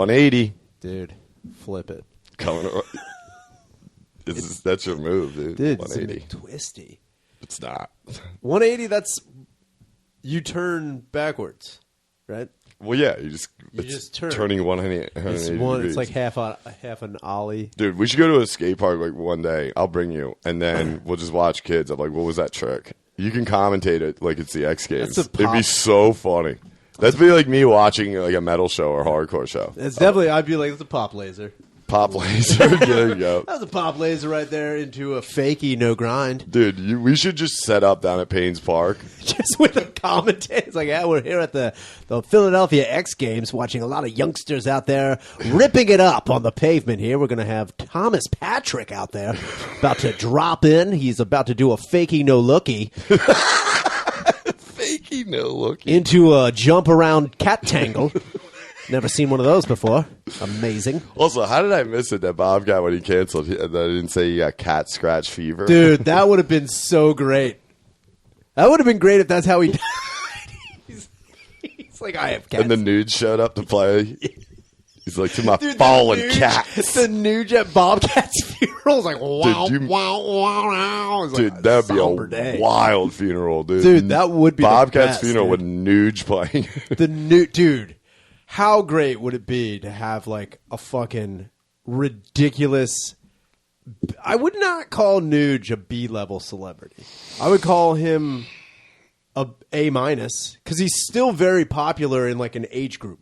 180. Dude, flip it. That's your move, dude. Dude, 180. it's twisty. It's not. 180, that's... You turn backwards, right? Well, yeah, you just turn. Turning 180 degrees. It's like half an ollie. Dude, we should go to a skate park like one day. I'll bring you, and then we'll just watch kids. I'm like, what was that trick? You can commentate it like it's the X Games. It'd be so funny. That'd be like me watching like a metal show or hardcore show. It's definitely. I'd be like, it's a pop laser. Pop laser. There you go. That was a pop laser right there into a fakey no grind. Dude, we should just set up down at Paynes Park. Just with a commentator. It's like, yeah, we're here at the Philadelphia X Games watching a lot of youngsters out there ripping it up on the pavement here. We're going to have Thomas Patrick out there about to drop in. He's about to do a fakey no looky. Fakey no looky. Into a jump around cat tangle. Never seen one of those before. Amazing. Also, how did I miss it that Bob got when he canceled? That I didn't say he got cat scratch fever. Dude, that would have been so great. That would have been great if that's how he died. He's like, I have cats. And the nude showed up to play. He's like, to my fallen cats. The nude at Bobcat's funeral is like, wow, dude, wow, wow. Dude, like that would be a wild funeral, dude. Dude, that would be Bobcat's the best, funeral dude. with nude playing. The nude, dude. How great would it be to have like a fucking ridiculous... I would not call Nuge a B-level celebrity. I would call him a A-, because he's still very popular in like an age group.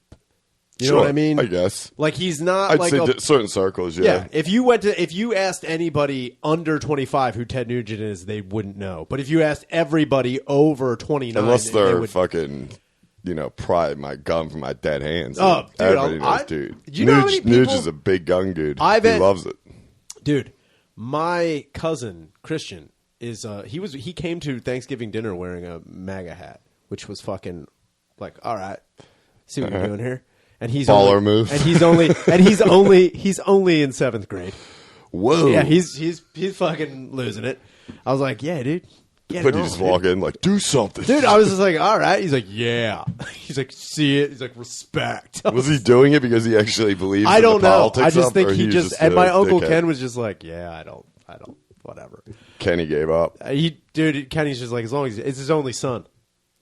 You know what I mean? I guess. Like he's not I'd like say certain circles, yeah. If you asked anybody under 25 who Ted Nugent is, they wouldn't know. But if you asked everybody over 29, unless they're they would, fucking... pry my gun from my dead hands. Oh, dude, everybody knows, dude. You know how many people, Nuge is a big gun dude. He loves it. Dude, my cousin, Christian, is he came to Thanksgiving dinner wearing a MAGA hat, which was fucking like, all right, see what you're doing here. And he's baller move. And he's only in 7th grade. Whoa. Yeah, he's fucking losing it. I was like, yeah, dude. But you just walk in like, do something. Dude, I was just like, all right. He's like, yeah. He's like, see it. He's like, respect. Was he doing it because he actually believes I don't in the know. politics I just think or he just and my Uncle Ken was just like, yeah, I don't, whatever. Kenny gave up. Kenny's just like, as long as it's his only son.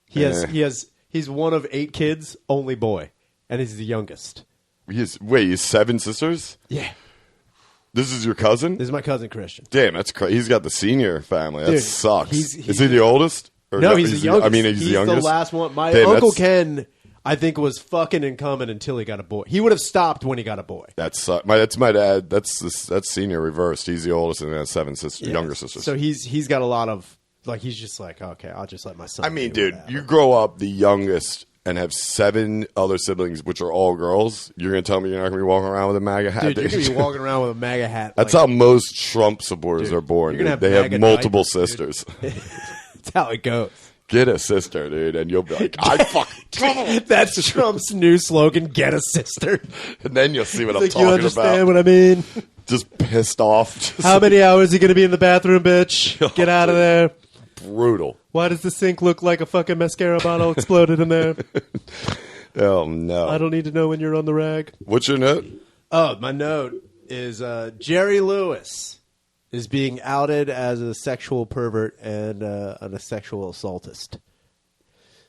He's one of 8 kids, only boy. And he's the youngest. He's 7 sisters? Yeah. This is your cousin? This is my cousin Christian. Damn, that's crazy. He's got the senior family. That Dude, sucks. he's is he the oldest? Or no, he's the youngest. I mean, he's the youngest. He's the last one. My Uncle Ken, I think, was fucking and coming until he got a boy. He would have stopped when he got a boy. That's my dad. That's senior reversed. He's the oldest and has 7 sisters, younger sisters. So he's got a lot of like he's just like, okay, I'll just let my son. I mean, dude, you grow up the youngest and have 7 other siblings, which are all girls. You're gonna tell me you're not gonna be walking around with a MAGA hat? Dude, you're gonna be walking around with a MAGA hat. That's how most Trump supporters are born. They have multiple sisters. That's how it goes. Get a sister, dude, and you'll be like, I fucking... That's Trump's new slogan, get a sister. And then you'll see what I'm like, talking you understand about. what I mean? Just pissed off. How many hours are you going to be in the bathroom, bitch? Get out of there. Brutal. Why does the sink look like a fucking mascara bottle exploded in there? Oh, no. I don't need to know when you're on the rag. What's your note? Oh, my note is Jerry Lewis is being outed as a sexual pervert and a sexual assaultist.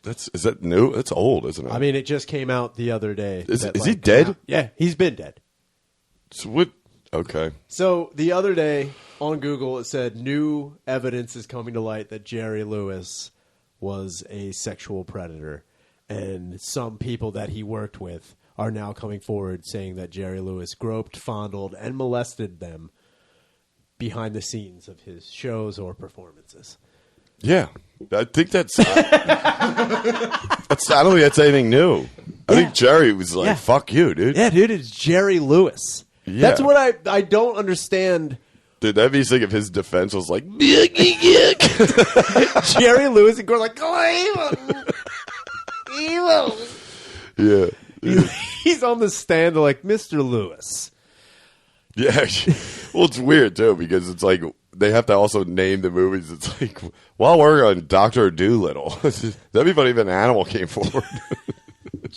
Is that new? That's old, isn't it? I mean, it just came out the other day. Is he dead? Yeah, he's been dead. So what? Okay. So the other day on Google, it said new evidence is coming to light that Jerry Lewis was a sexual predator. And some people that he worked with are now coming forward saying that Jerry Lewis groped, fondled, and molested them behind the scenes of his shows or performances. Yeah. I think that's... I don't think that's anything new. I think Jerry was like, fuck you, dude. Yeah, dude, it's Jerry Lewis. Yeah. That's what I don't understand. Dude, that'd be sick if his defense was like... Jerry Lewis and Gore like, oh, evil. Yeah. He's on the stand like, Mr. Lewis. Yeah. Well, it's weird, too, because it's like... They have to also name the movies. It's like, while we're on Dr. Doolittle, that'd be funny if an animal came forward.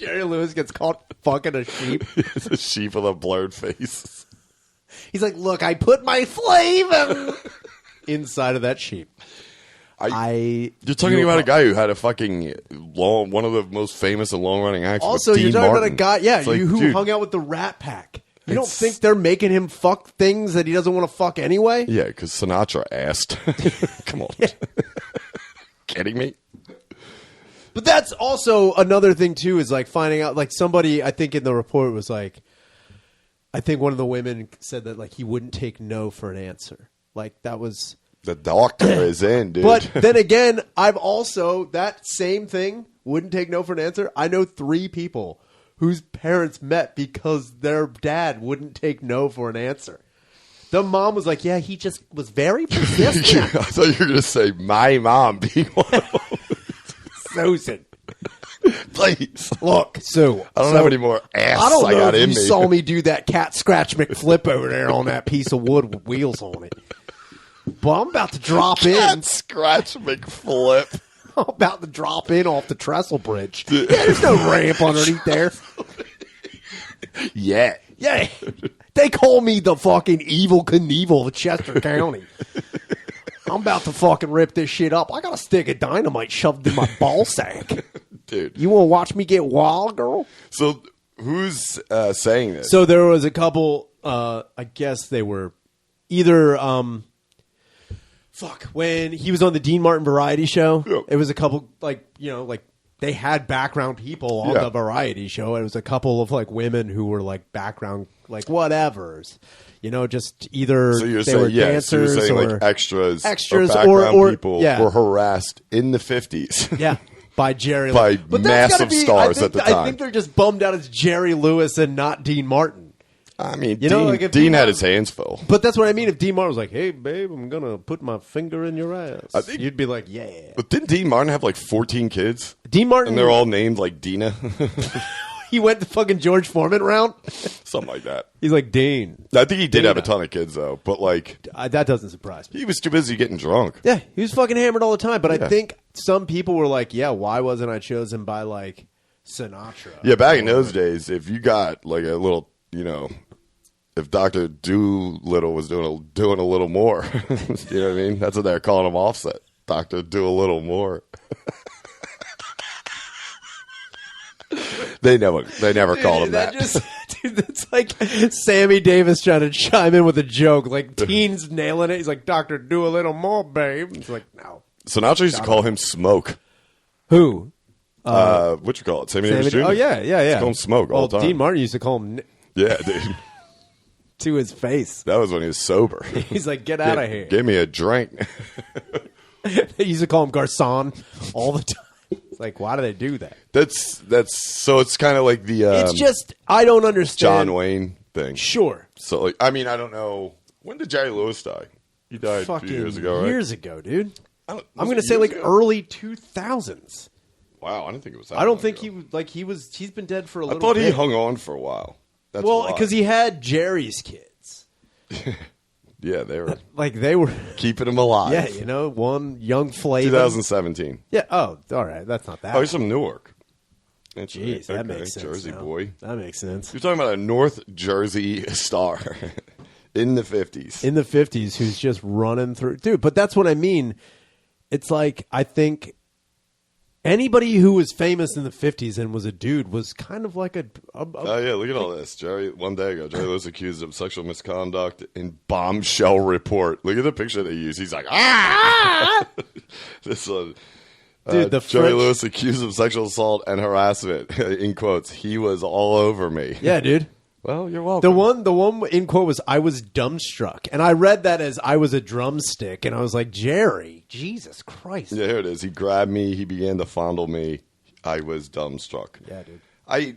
Jerry Lewis gets caught fucking a sheep. It's a sheep with a blurred face. He's like, look, I put my flavor inside of that sheep. You're talking about a guy who had a fucking one of the most famous and long-running acts. Also, you're talking about a guy, who hung out with the Rat Pack. You don't think they're making him fuck things that he doesn't want to fuck anyway? Yeah, because Sinatra asked. Come on. Kidding me? But that's also another thing, too, is like finding out, like somebody, I think in the report was like, I think one of the women said that like he wouldn't take no for an answer. Like that was... The doctor is in, dude. But then again, I've also, that same thing, wouldn't take no for an answer. I know 3 people whose parents met because their dad wouldn't take no for an answer. The mom was like, yeah, he just was very persistent. I thought you were going to say my mom being one of them. Susan. Please. Look, Sue. I don't have any more ass I don't know got if in you me. saw me do that cat scratch McFlip over there on that piece of wood with wheels on it. But I'm about to drop in. Cat scratch McFlip. I'm about to drop in off the trestle bridge. Yeah, there's no ramp underneath there. Yeah. Yeah. They call me the fucking Evil Knievel of Chester County. I'm about to fucking rip this shit up. I got a stick of dynamite shoved in my ball sack. Dude. You want to watch me get wild, girl? So who's saying this? So there was a couple, I guess they were either... when he was on the Dean Martin variety show, It was a couple, they had background people on the variety show. It was a couple of, like, women who were, like, background, like, whatevers. Just either so you're they saying, were dancers so you're saying, or... like, extras or background people were harassed in the 50s. Yeah. By Jerry By Lewis. But massive stars at the time. I think they're just bummed out it's Jerry Lewis and not Dean Martin. I mean, Dean had his hands full. But that's what I mean. If Dean Martin was like, hey, babe, I'm going to put my finger in your ass. I think you'd be like, yeah. But didn't Dean Martin have like 14 kids? Dean Martin. And they're all named like Dina. He went the fucking George Foreman route? Something like that. He's like, Dean. I think he did have a ton of kids, though. But like... that doesn't surprise me. He was too busy getting drunk. Yeah, he was fucking hammered all the time. But I think some people were like, yeah, why wasn't I chosen by like Sinatra? Yeah, back in those days, if you got like a little, if Dr. Doolittle was doing a little more, you know what I mean? That's what they're calling him Offset. Dr. Do a little more. They never called him that. It's like Sammy Davis trying to chime in with a joke. Like, Teen's nailing it. He's like, Doctor, do a little more, babe. It's like, no. Sinatra used to call him Smoke. Who? What you call it? Sammy Davis Jr.? Oh, yeah. Call him Smoke all the time. Dean Martin used to call him... Yeah, dude. To his face. That was when he was sober. He's like, get out of here. Give me a drink. They used to call him Garcon all the time. It's like, why do they do that? That's so it's kind of like the it's just I don't understand John Wayne thing. Sure. So like, I mean, I don't know, when did Jerry Lewis die? He died a few years ago, right? Years ago, dude. I'm going to say like early 2000s. Wow, I didn't think it was that. I don't think he's been dead for a little bit. I thought he hung on for a while. That's because he had Jerry's kids. Yeah, they were keeping him alive. Yeah, one young Flavor. 2017. Yeah. Oh, all right. That's not that. Oh, he's from Newark. Jeez, that makes sense. Jersey boy. That makes sense. You're talking about a North Jersey star in the 50s. In the 50s, who's just running through, dude. But that's what I mean. It's like I think anybody who was famous in the 50s and was a dude was kind of like oh, yeah, look at all this. One day ago, Jerry was accused of sexual misconduct in bombshell report. Look at the picture they use. He's like, ah! This one. Dude, Jerry Lewis accused of sexual assault and harassment. In quotes, he was all over me. Yeah, dude. Well, you're welcome. The one in quote was, I was dumbstruck. And I read that as I was a drumstick. And I was like, Jerry, Jesus Christ. Yeah, here it is. He grabbed me. He began to fondle me. I was dumbstruck. Yeah, dude.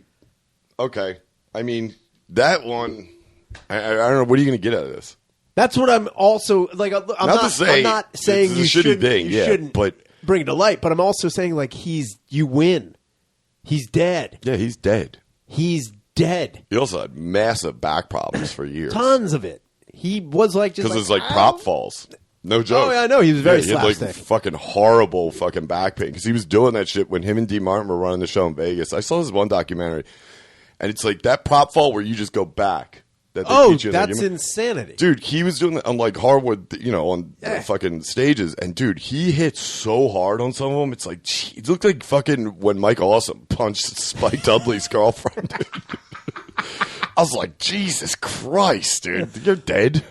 Okay. I mean, that one, I don't know. What are you going to get out of this? That's what I'm also, like, I'm not saying you shouldn't but bring it to light. But I'm also saying, like, you win. He's dead. Yeah, he's dead. He's dead. He also had massive back problems for years. Tons of it. He was like just because it's like prop falls. No joke. Oh, yeah, I know. He was very he had slapstick. like fucking horrible fucking back pain because he was doing that shit when him and D. Martin were running the show in Vegas. I saw this one documentary, and it's like that prop fall where you just go back. That they teach you that's insanity. Dude, he was doing that on like hardwood, on fucking stages. And dude, he hit so hard on some of them. It's like, gee, it looked like fucking when Mike Awesome punched Spike Dudley's girlfriend. I was like, Jesus Christ, dude, you're dead.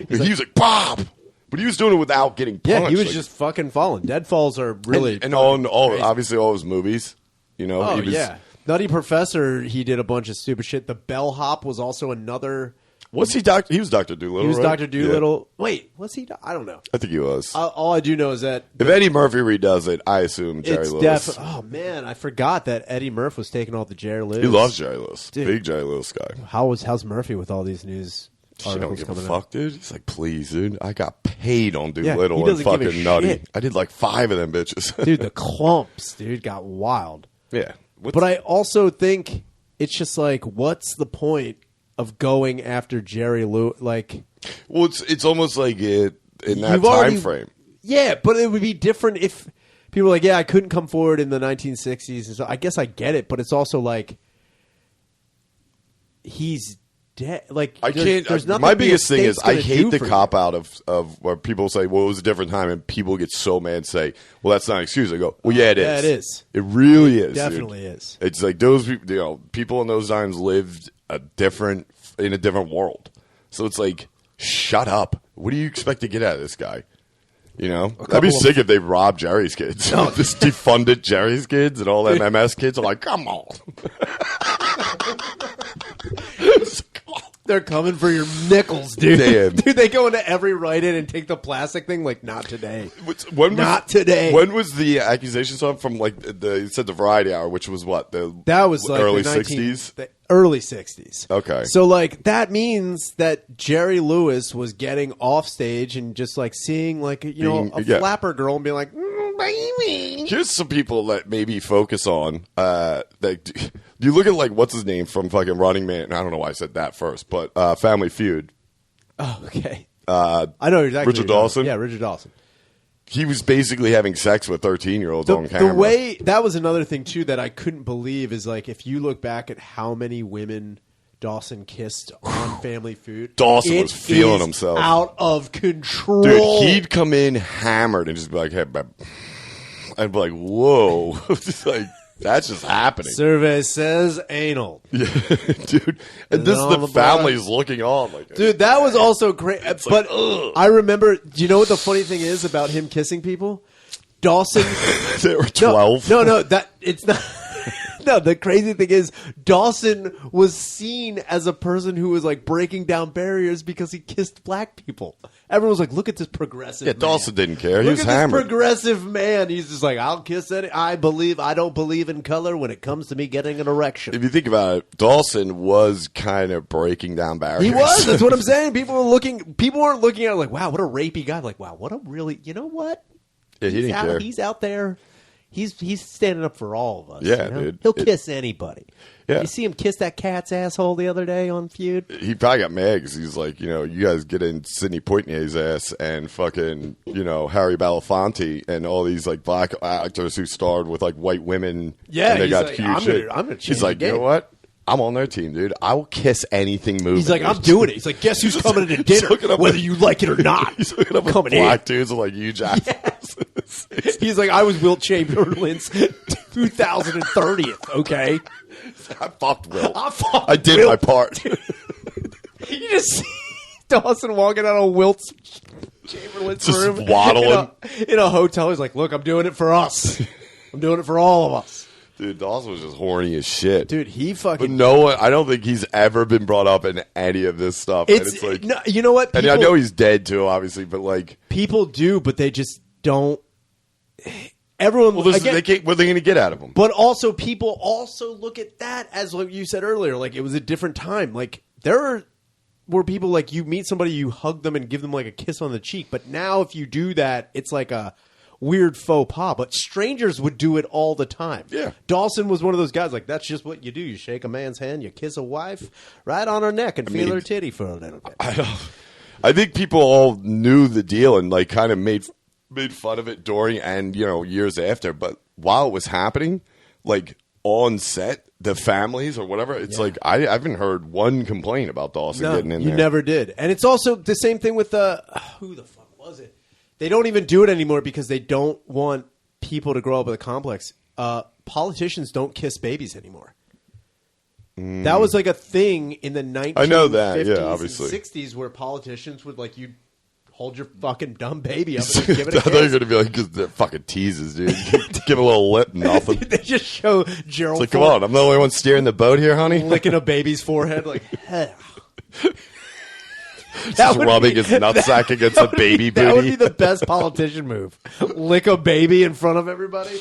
He was like, Bob. But he was doing it without getting punched. Yeah, he was just fucking falling. Dead falls are really and obviously all his movies. Oh, yeah. Nutty Professor, he did a bunch of stupid shit. The bellhop was also another. What's he? He was Dr. Dolittle. He was right? Dr. Dolittle. Yeah. Wait, was he? I don't know. I think he was. All I do know is that if Eddie Murphy redoes it, I assume Jerry Lewis. Oh man, I forgot that Eddie Murphy was taking all the Jerry Lewis. He loves Jerry Lewis. Dude. Big Jerry Lewis guy. How's Murphy with all these news? He don't give a fuck, dude. He's like, please, dude. I got paid on Dolittle and fucking Nutty. Shit. I did like 5 of them bitches. Dude, the clumps, dude, got wild. Yeah. But I also think it's just like, what's the point of going after Jerry Lewis? Like, well, it's almost like in that time frame. Yeah, but it would be different if people were like, yeah, I couldn't come forward in the 1960s. And so I guess I get it, but it's also like he's dead. Like, I can't. There's nothing my biggest thing is I hate the cop you. out of where people say, "Well, it was a different time," and people get so mad and say, "Well, that's not an excuse." I go, "Well, yeah, it is. Yeah, it is. It really is. Definitely dude. is. It's like those people in those times lived in a different world. So it's like, shut up. What do you expect to get out of this guy? I'd be sick if they robbed Jerry's kids. Just defunded Jerry's kids and all them MS kids are like, come on. They're coming for your nickels, dude. Damn. Dude, they go into every write-in and take the plastic thing. Like, not today. Not today. When was the accusation from? Like you said, the Variety Hour, which was what that was like early 60s. The early 60s. Okay. So like that means that Jerry Lewis was getting off stage and just like seeing like a flapper girl and being like, baby. Here's some people that maybe focus on that. You look at like what's his name from fucking Running Man. I don't know why I said that first, but Family Feud. Oh, okay. I know exactly. Richard Dawson. Yeah, Richard Dawson. He was basically having sex with 13-year-olds on camera. The way that was another thing too that I couldn't believe is like if you look back at how many women Dawson kissed on Family Feud. Dawson was feeling himself out of control. Dude, he'd come in hammered and just be like, "Hey, babe." I'd be like, "Whoa!" Just like. That's just happening. Survey says anal. Yeah, dude. And this is the family's looking on. Like, dude, that was also great. But I remember, do you know what the funny thing is about him kissing people? Dawson. They were 12. No, that it's not. No, the crazy thing is Dawson was seen as a person who was like breaking down barriers because he kissed black people. Everyone was like, look at this progressive man. Dawson didn't care. He was hammered. Look at this progressive man. He's just like, I'll kiss it. I don't believe in color when it comes to me getting an erection. If you think about it, Dawson was kind of breaking down barriers. He was. That's what I'm saying. People weren't looking at it like, wow, what a rapey guy. Like, wow, what a really, you know what? Yeah, he didn't care. He's out there. He's standing up for all of us. Yeah, dude. He'll kiss anybody. Yeah. You see him kiss that cat's asshole the other day on Feud? He probably got mad because he's like, you guys get in Sidney Poitier's ass and fucking, Harry Belafonte and all these like black actors who starred with like white women. Yeah, and they got like, huge shit. I'm gonna change he's like, the game. You know what? I'm on their team, dude. I will kiss anything moving. He's like, I'm doing it. He's like, guess who's coming to dinner, whether you like it or not. He's hooking up with black dudes with like huge assholes. Yeah. He's like, I was Wilt Chamberlain's 2030th, okay? I fucked Wilt. I did my part. You just see Dawson walking out of Wilt's Chamberlain's just room. Waddling. In a hotel. He's like, look, I'm doing it for us. I'm doing it for all of us. Dude, Dawson was just horny as shit. Dude, he fucking... But no one... I don't think he's ever been brought up in any of this stuff. It's like... No, you know what? People, and I know he's dead, too, obviously, but like... People do, but they just don't... Everyone... Well, what are they going to get out of him? But also, people also look at that as, like you said earlier, like, it was a different time. Like, there were people, like, you meet somebody, you hug them and give them, like, a kiss on the cheek. But now, if you do that, it's like a... weird faux pas, but strangers would do it all the time. Yeah. Dawson was one of those guys, like, that's just what you do. You shake a man's hand, you kiss a wife right on her neck and feel her titty for a little bit. I think people all knew the deal and like kind of made fun of it during and years after. But while it was happening, like on set, the families or whatever, it's like I haven't heard one complaint about Dawson getting in there. You never did. And it's also the same thing with who the fuck was it? They don't even do it anymore because they don't want people to grow up with a complex. Politicians don't kiss babies anymore. That was like a thing in the 1950s I know that, yeah, obviously. and 60s where politicians would like you hold your fucking dumb baby up and give it a I kiss. thought you were going to be like, because they're fucking teases, dude. Give a little lip, nothing. They just show Gerald It's like, come on, I'm the only one steering the boat here, honey. licking a baby's forehead like, hell. Just rubbing his nutsack against a baby booty. That would be the best politician move. Lick a baby in front of everybody.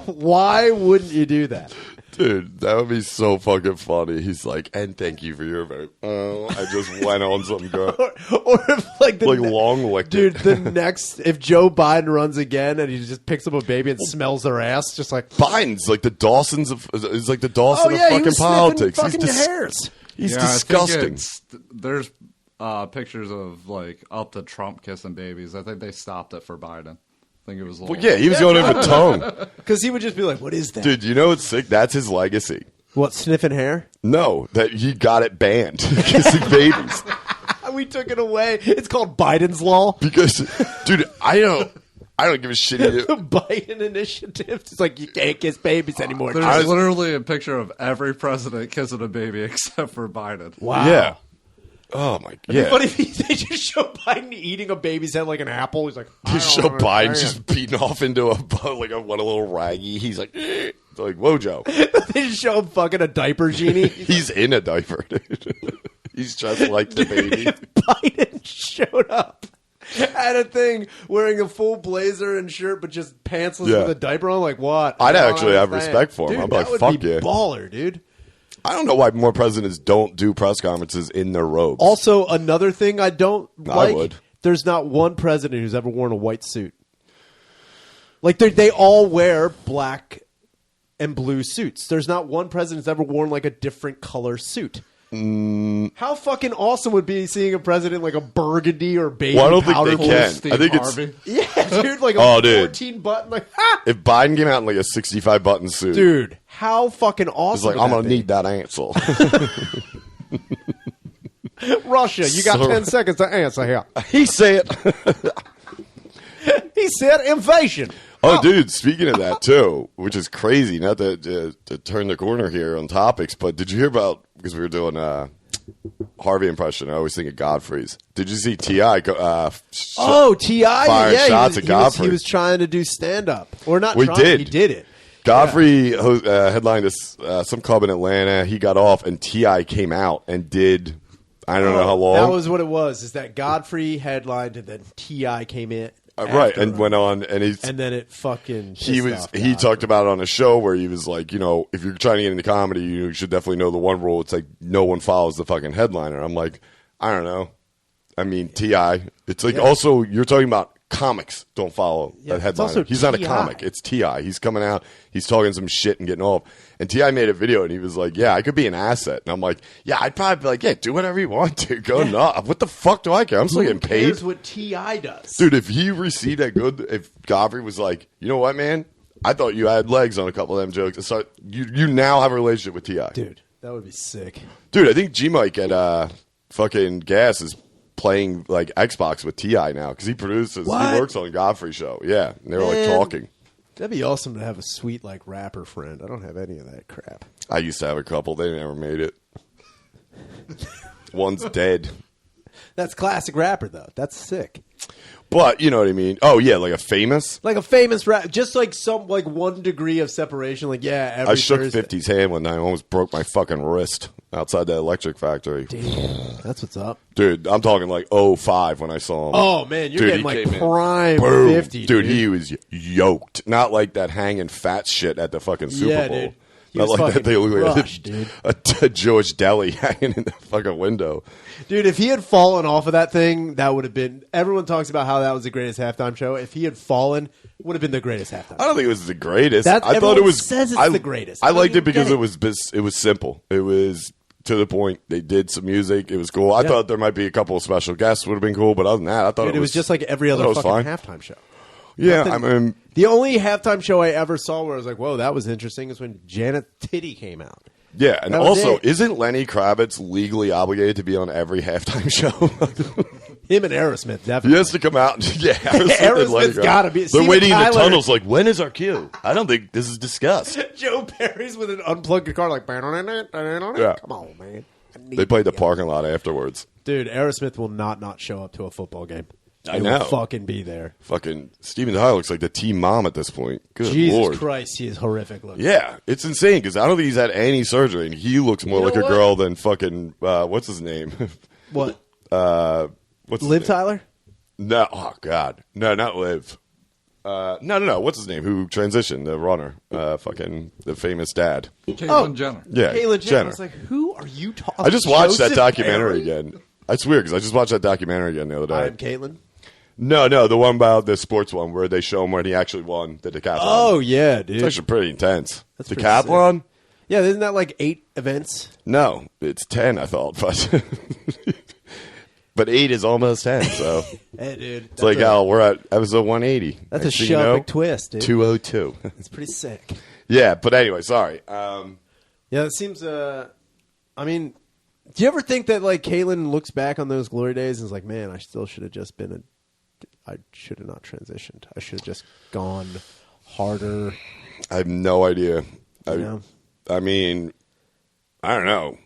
Why wouldn't you do that? Dude, that would be so fucking funny. He's like, and thank you for your vote. Oh, I just went on some girl. Or if like long licked dude, it. the next if Joe Biden runs again and he just picks up a baby and smells their ass, just like Biden's like the Dawson's of is like the Dawson of he fucking was politics. Fucking hairs. He's disgusting. There's pictures of like up to Trump kissing babies. I think they stopped it for Biden. I think it was. Well, yeah, he was going in with tongue. Because he would just be like, "What is that, dude?" You know what's sick? That's his legacy. What, sniffing hair? No, that he got it banned kissing babies. We took it away. It's called Biden's law. Because, dude, I don't give a shit. The Biden initiative. It's like you can't kiss babies anymore. There's literally a picture of every president kissing a baby except for Biden. Wow. Yeah. Oh my god! Yeah. But if they just show Biden eating a baby's head like an apple, he's like, they show Biden just beating off into one a little raggy. He's like, eh. Like, whoa, Joe. They just show him fucking a diaper genie. He's in a diaper, dude. He's just like the baby. Biden showed up at a thing wearing a full blazer and shirt, but just pantsless with a diaper on. Like, what? I'd actually have respect for him. Dude, I'm like, fuck yeah, baller, dude. I don't know why more presidents don't do press conferences in their robes. Also, another thing I don't like, would. There's not one president who's ever worn a white suit. Like, they all wear black and blue suits. There's not one president who's ever worn, like, a different color suit. How fucking awesome would be seeing a president like a burgundy or baby well, I don't powder think they can. Steve I think Harvey. Yeah, dude, like a 14 button. Like, ha! If Biden came out in like a 65 button suit, Dude, how fucking awesome! it's like, I'm gonna need that answer. Russia, you got 10 seconds to answer here. He said. He said invasion. Oh, dude, speaking of that, too, which is crazy, not to turn the corner here on topics, but did you hear about, because we were doing Harvey impression, I always think of Godfrey's. Did you see T.I. T.I.? firing shots at Godfrey? He was trying to do stand-up. Or not We trying, did. he did it. Godfrey headlined some club in Atlanta. He got off, and T.I. came out and did, I don't know how long. That was what it was, is that Godfrey headlined and then T.I. came in. Right, and went on, and then it fucking he talked about it on a show where he was like, if you're trying to get into comedy, you should definitely know the one rule. It's like no one follows the fucking headliner. I'm like, I don't know. I mean, T.I. It's like also you're talking about comics don't follow that headliner. He's not a comic. It's T.I. He's coming out. He's talking some shit and getting off. And T.I. made a video and he was like, yeah, I could be an asset. And I'm like, yeah, I'd probably be like, yeah, do whatever you want to. Go nuts. What the fuck do I care? I'm still getting paid. Who cares what T.I. does? Dude, if he received that good, if Godfrey was like, you know what, man? I thought you had legs on a couple of them jokes. So you now have a relationship with T.I. Dude, that would be sick. Dude, I think G-Mike at fucking Gas is playing like Xbox with T.I. now because he produces. What? He works on Godfrey's show. Yeah, and they were like talking. That'd be awesome to have a sweet like rapper friend. I don't have any of that crap. I used to have a couple. They never made it. One's dead. That's classic rapper though. That's sick. But you know what I mean. Oh yeah, like a famous rap, just like some like 1 degree of separation. Like I shook 50's hand one night. I almost broke my fucking wrist outside the electric factory. Damn, that's what's up, dude. I'm talking like 05 when I saw him. Oh man, you're getting like prime 50, dude. He was yoked, not like that hanging fat shit at the fucking Super Bowl. Dude. Not like that. They look crushed, like a George Deli hanging in the fucking window. Dude, if he had fallen off of that thing, that would have been. Everyone talks about how that was the greatest halftime show. If he had fallen, it would have been the greatest halftime. I don't think it was the greatest. I thought it was. Says it's the greatest. I liked it because it was simple. It was to the point. They did some music. It was cool. I thought there might be a couple of special guests would have been cool, but other than that, I thought it was just like every other fucking fine. halftime show. Yeah, I mean, the only halftime show I ever saw where I was like, "Whoa, that was interesting," is when Janet Titty came out. Yeah, and also, isn't Lenny Kravitz legally obligated to be on every halftime show? Him and Aerosmith, definitely. He has to come out. Yeah, Aerosmith's got to be. They're waiting in the tunnels like, when is our cue? I don't think this is discussed. Joe Perry's with an unplugged guitar like, yeah. Come on, man. They played the parking lot afterwards. Dude, Aerosmith will not show up to a football game. I know. Will fucking be there. Fucking Steven Tyler looks like the team mom at this point. Good Jesus Lord. Christ, he is horrific looking. Yeah, it's insane because I don't think he's had any surgery, and he looks more like a girl than fucking what's his name? What? What's Liv his name? Tyler? No, oh God, no, not Liv. No. What's his name? Who transitioned? The runner, fucking the famous dad. Caitlyn Jenner. Yeah, Caitlyn Jenner. I was like, who are you talking? I just watched Joseph that documentary Perry? again. That's weird because I just watched that documentary again the other day. I am Caitlyn. No, the one about the sports one where they show him when he actually won the decathlon. Oh yeah, dude. It's actually pretty intense. That's pretty decathlon? Yeah, isn't that like 8 events? No, it's 10. I thought, but 8 is almost 10. So hey, dude, it's like we're at episode 180. That's a sharp twist, dude. 202. It's pretty sick. Yeah, but anyway, sorry. Yeah, it seems. I mean, do you ever think that like Caitlyn looks back on those glory days and is like, man, I still should have just been I should have not transitioned. I should have just gone harder. I have no idea. I mean, I don't know.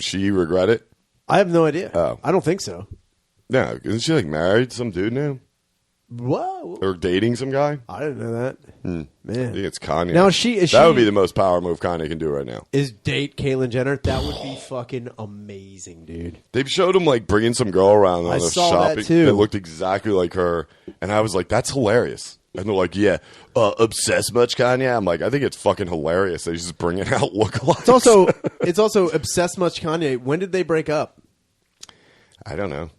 She regret it? I have no idea. Oh. I don't think so. Yeah, isn't she like married to some dude now? Whoa. Or dating some guy? I didn't know that. Man. I think it's Kanye. Now, that would be the most power move Kanye can do right now. Is date Caitlyn Jenner? That would be fucking amazing, dude. They've showed him like bringing some girl around on I a saw shopping that too. that looked exactly like her, and I was like, "That's hilarious." And they're like, "Yeah, obsessed much, Kanye?" I'm like, "I think it's fucking hilarious." They just bringing out lookalikes. It's also obsessed much Kanye. When did they break up? I don't know.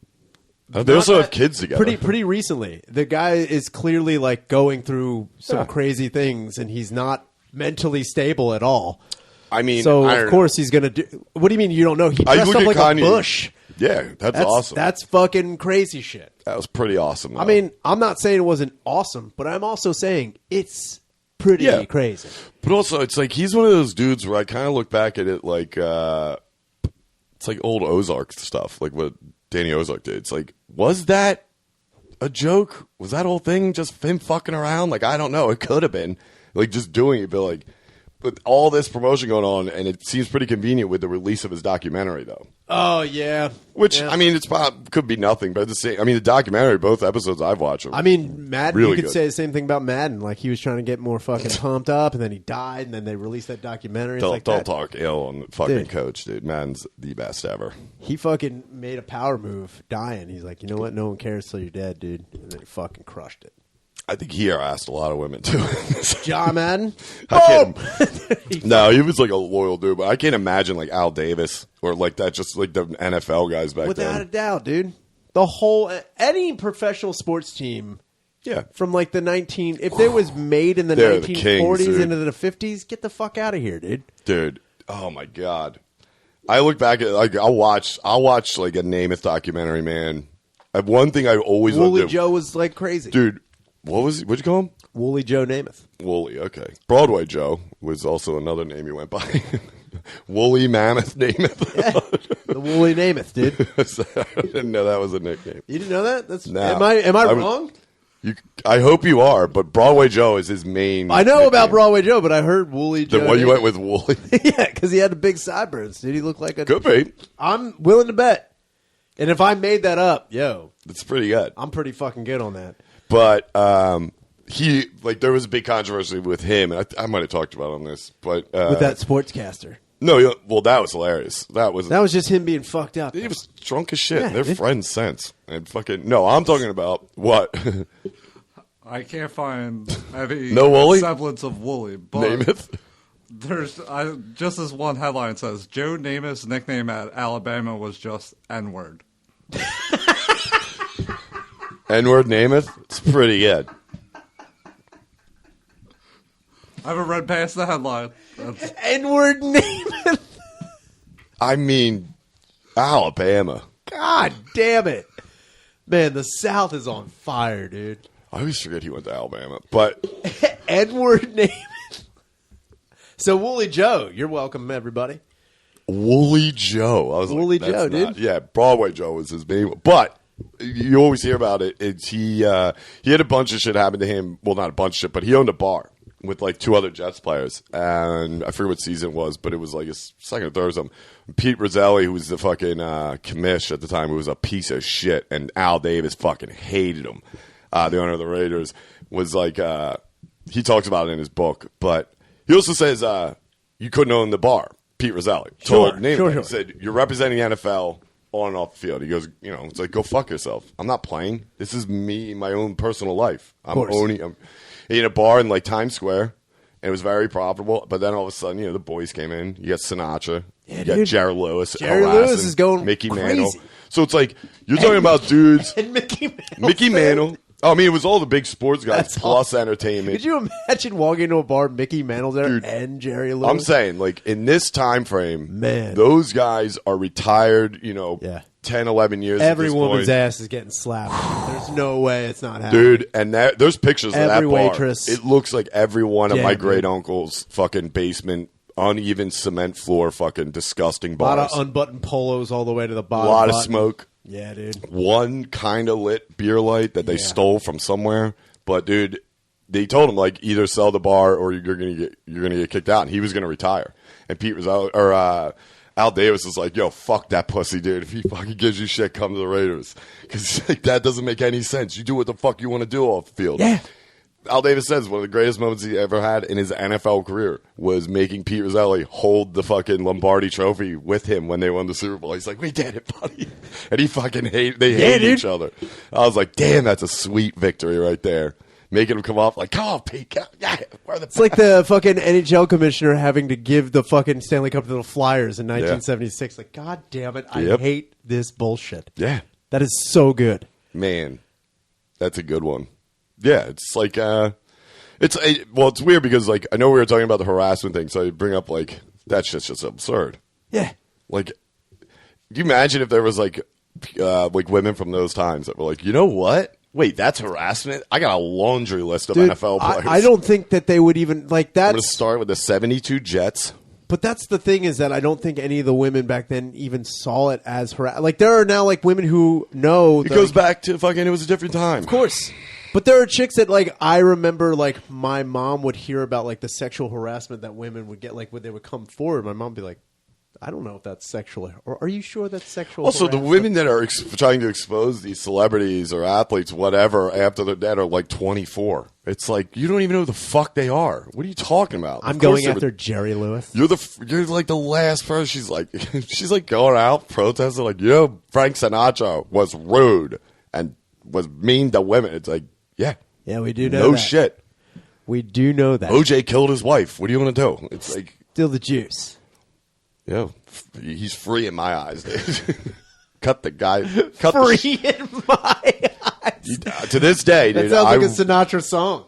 They also have kids together. Pretty recently. The guy is clearly like going through some crazy things, and he's not mentally stable at all. I mean, so of course he's gonna do. What do you mean you don't know? He dressed up like Kanye. A bush. Yeah, that's awesome. That's fucking crazy shit. That was pretty awesome. Though. I mean, I'm not saying it wasn't awesome, but I'm also saying it's pretty crazy. But also, it's like he's one of those dudes where I kind of look back at it like it's like old Ozark stuff, like what Danny Ozark did. It's like, was that a joke? Was that whole thing just him fucking around? Like, I don't know. It could have been. Like, just doing it, but like, with all this promotion going on, and it seems pretty convenient with the release of his documentary, though. Oh, yeah. Which, I mean, could be nothing, but at the same, I mean, the documentary, both episodes I've watched are Madden, really you could good. say the same thing about Madden. Like, he was trying to get more fucking pumped up, and then he died, and then they released that documentary. Don't talk ill on the fucking coach, dude. Madden's the best ever. He fucking made a power move dying. He's like, you know what? No one cares till you're dead, dude. And then he fucking crushed it. I think he harassed a lot of women, too. John Madden? No, he was like a loyal dude, but I can't imagine like Al Davis or like that, just like the NFL guys back then. Without a doubt, dude. Any professional sports team from like if they was made in the 1940s into the 50s, get the fuck out of here, dude. Dude, oh my God. I look back at like I'll watch like a Namath documentary, man. One thing I always loved Woolly Joe was like crazy. Dude, what'd you call him? Woolly Joe Namath. Woolly, okay. Broadway Joe was also another name he went by. Woolly Mammoth Namath. Yeah, the Woolly Namath, dude. I didn't know that was a nickname. You didn't know that? That's no. Am I wrong? I hope you are, but Broadway Joe is his main. I know nickname. About Broadway Joe, but I heard Woolly Joe. Then why you went with Woolly? Yeah, because he had the big sideburns. Did he look like a? Could be. I'm willing to bet. And if I made that up, that's pretty good. I'm pretty fucking good on that. But he there was a big controversy with him, and I might have talked about it on this, but with that sportscaster. No, well, that was hilarious. That was just him being fucked up. He was drunk as shit. Yeah, They're friends since. And fucking no, I'm talking about what. I can't find any semblance of Woolly. But Namath? There's just this one headline says Joe Namath's nickname at Alabama was just N-word. N-word Namath? It's pretty good. I haven't read past the headline. N-word Namath. I mean, Alabama. God damn it. Man, the South is on fire, dude. I always forget he went to Alabama. But Edward Namath. So, Woolly Joe, you're welcome, everybody. Woolly Joe. I was Woolly like, Joe, not, dude. Yeah, Broadway Joe was his name. But you always hear about it. He had a bunch of shit happen to him. Well, not a bunch of shit, but he owned a bar with like 2 other Jets players. And I forget what season it was, but it was like his second or third or something. Pete Rozelle, who was the fucking commish at the time, who was a piece of shit. And Al Davis fucking hated him. The owner of the Raiders was like, he talks about it in his book. But he also says you couldn't own the bar. Pete Rozelle told Namath. He said, you're representing the NFL on and off the field. He goes, it's like, go fuck yourself. I'm not playing. This is me, my own personal life. I'm in a bar in like Times Square, and it was very profitable. But then all of a sudden, the boys came in. You got Sinatra. You got Jerry Lewis. Jerry Lewis is going Mickey crazy. Mantle. So it's like, you're talking about dudes. And Mickey Mantle. Mickey Mantle. Oh, I mean, it was all the big sports guys That's plus entertainment. Could you imagine walking into a bar, Mickey Mantle there, and Jerry Lewis? I'm saying, like, in this time frame, man, those guys are retired, 10, 11 years Every at this woman's point. ass is getting slapped. There's no way it's not happening. Dude, and there's pictures of that bar. Waitress. It looks like every one of my great-uncle's fucking basement, uneven cement floor, fucking disgusting bars. A lot of unbuttoned polos all the way to the bottom. A lot of smoke. Yeah, dude. One kind of lit beer light that they stole from somewhere. But, dude, they told him, like, either sell the bar or you're gonna get kicked out. And he was going to retire. And Pete was out, or Al Davis was like, yo, fuck that pussy, dude. If he fucking gives you shit, come to the Raiders. Because like, that doesn't make any sense. You do what the fuck you want to do off the field. Yeah. Al Davis says one of the greatest moments he ever had in his NFL career was making Pete Rozelle hold the fucking Lombardi trophy with him when they won the Super Bowl. He's like, we did it, buddy. And he fucking hated each other. I was like, damn, that's a sweet victory right there. Making him come off like, come on, Pete. Yeah, it's like the fucking NHL commissioner having to give the fucking Stanley Cup to the Flyers in 1976. Like, God damn it. I hate this bullshit. Yeah. That is so good. Man, that's a good one. Yeah, it's like, it's weird because, like, I know we were talking about the harassment thing, so I bring up, like, that shit's just absurd. Yeah. Like, do you imagine if there was, like women from those times that were like, you know what? Wait, that's harassment? I got a laundry list of NFL players. I don't think that they would even, like, that. I'm going to start with the 72 Jets. But that's the thing is that I don't think any of the women back then even saw it as harassment. Like, there are now, like, women who know. It goes back to fucking, it was a different time. Of course. But there are chicks that, like, I remember, like, my mom would hear about, like, the sexual harassment that women would get, like, when they would come forward. My mom would be like, I don't know if that's sexual. Or are you sure that's sexual Also, harassment? the women that are trying to expose these celebrities or athletes, whatever, after they're dead are, like, 24. It's like, you don't even know who the fuck they are. What are you talking about? I'm going after Jerry Lewis. You're like the last person. She's like going out protesting, like, Frank Sinatra was rude and was mean to women. It's like, yeah, we do know no that. shit. We do know that. OJ killed his wife. What do you want to do? It's like, still the juice. Yeah, he's free in my eyes, dude. Cut the guy. Free in my eyes. To this day, dude. That sounds like a Sinatra song.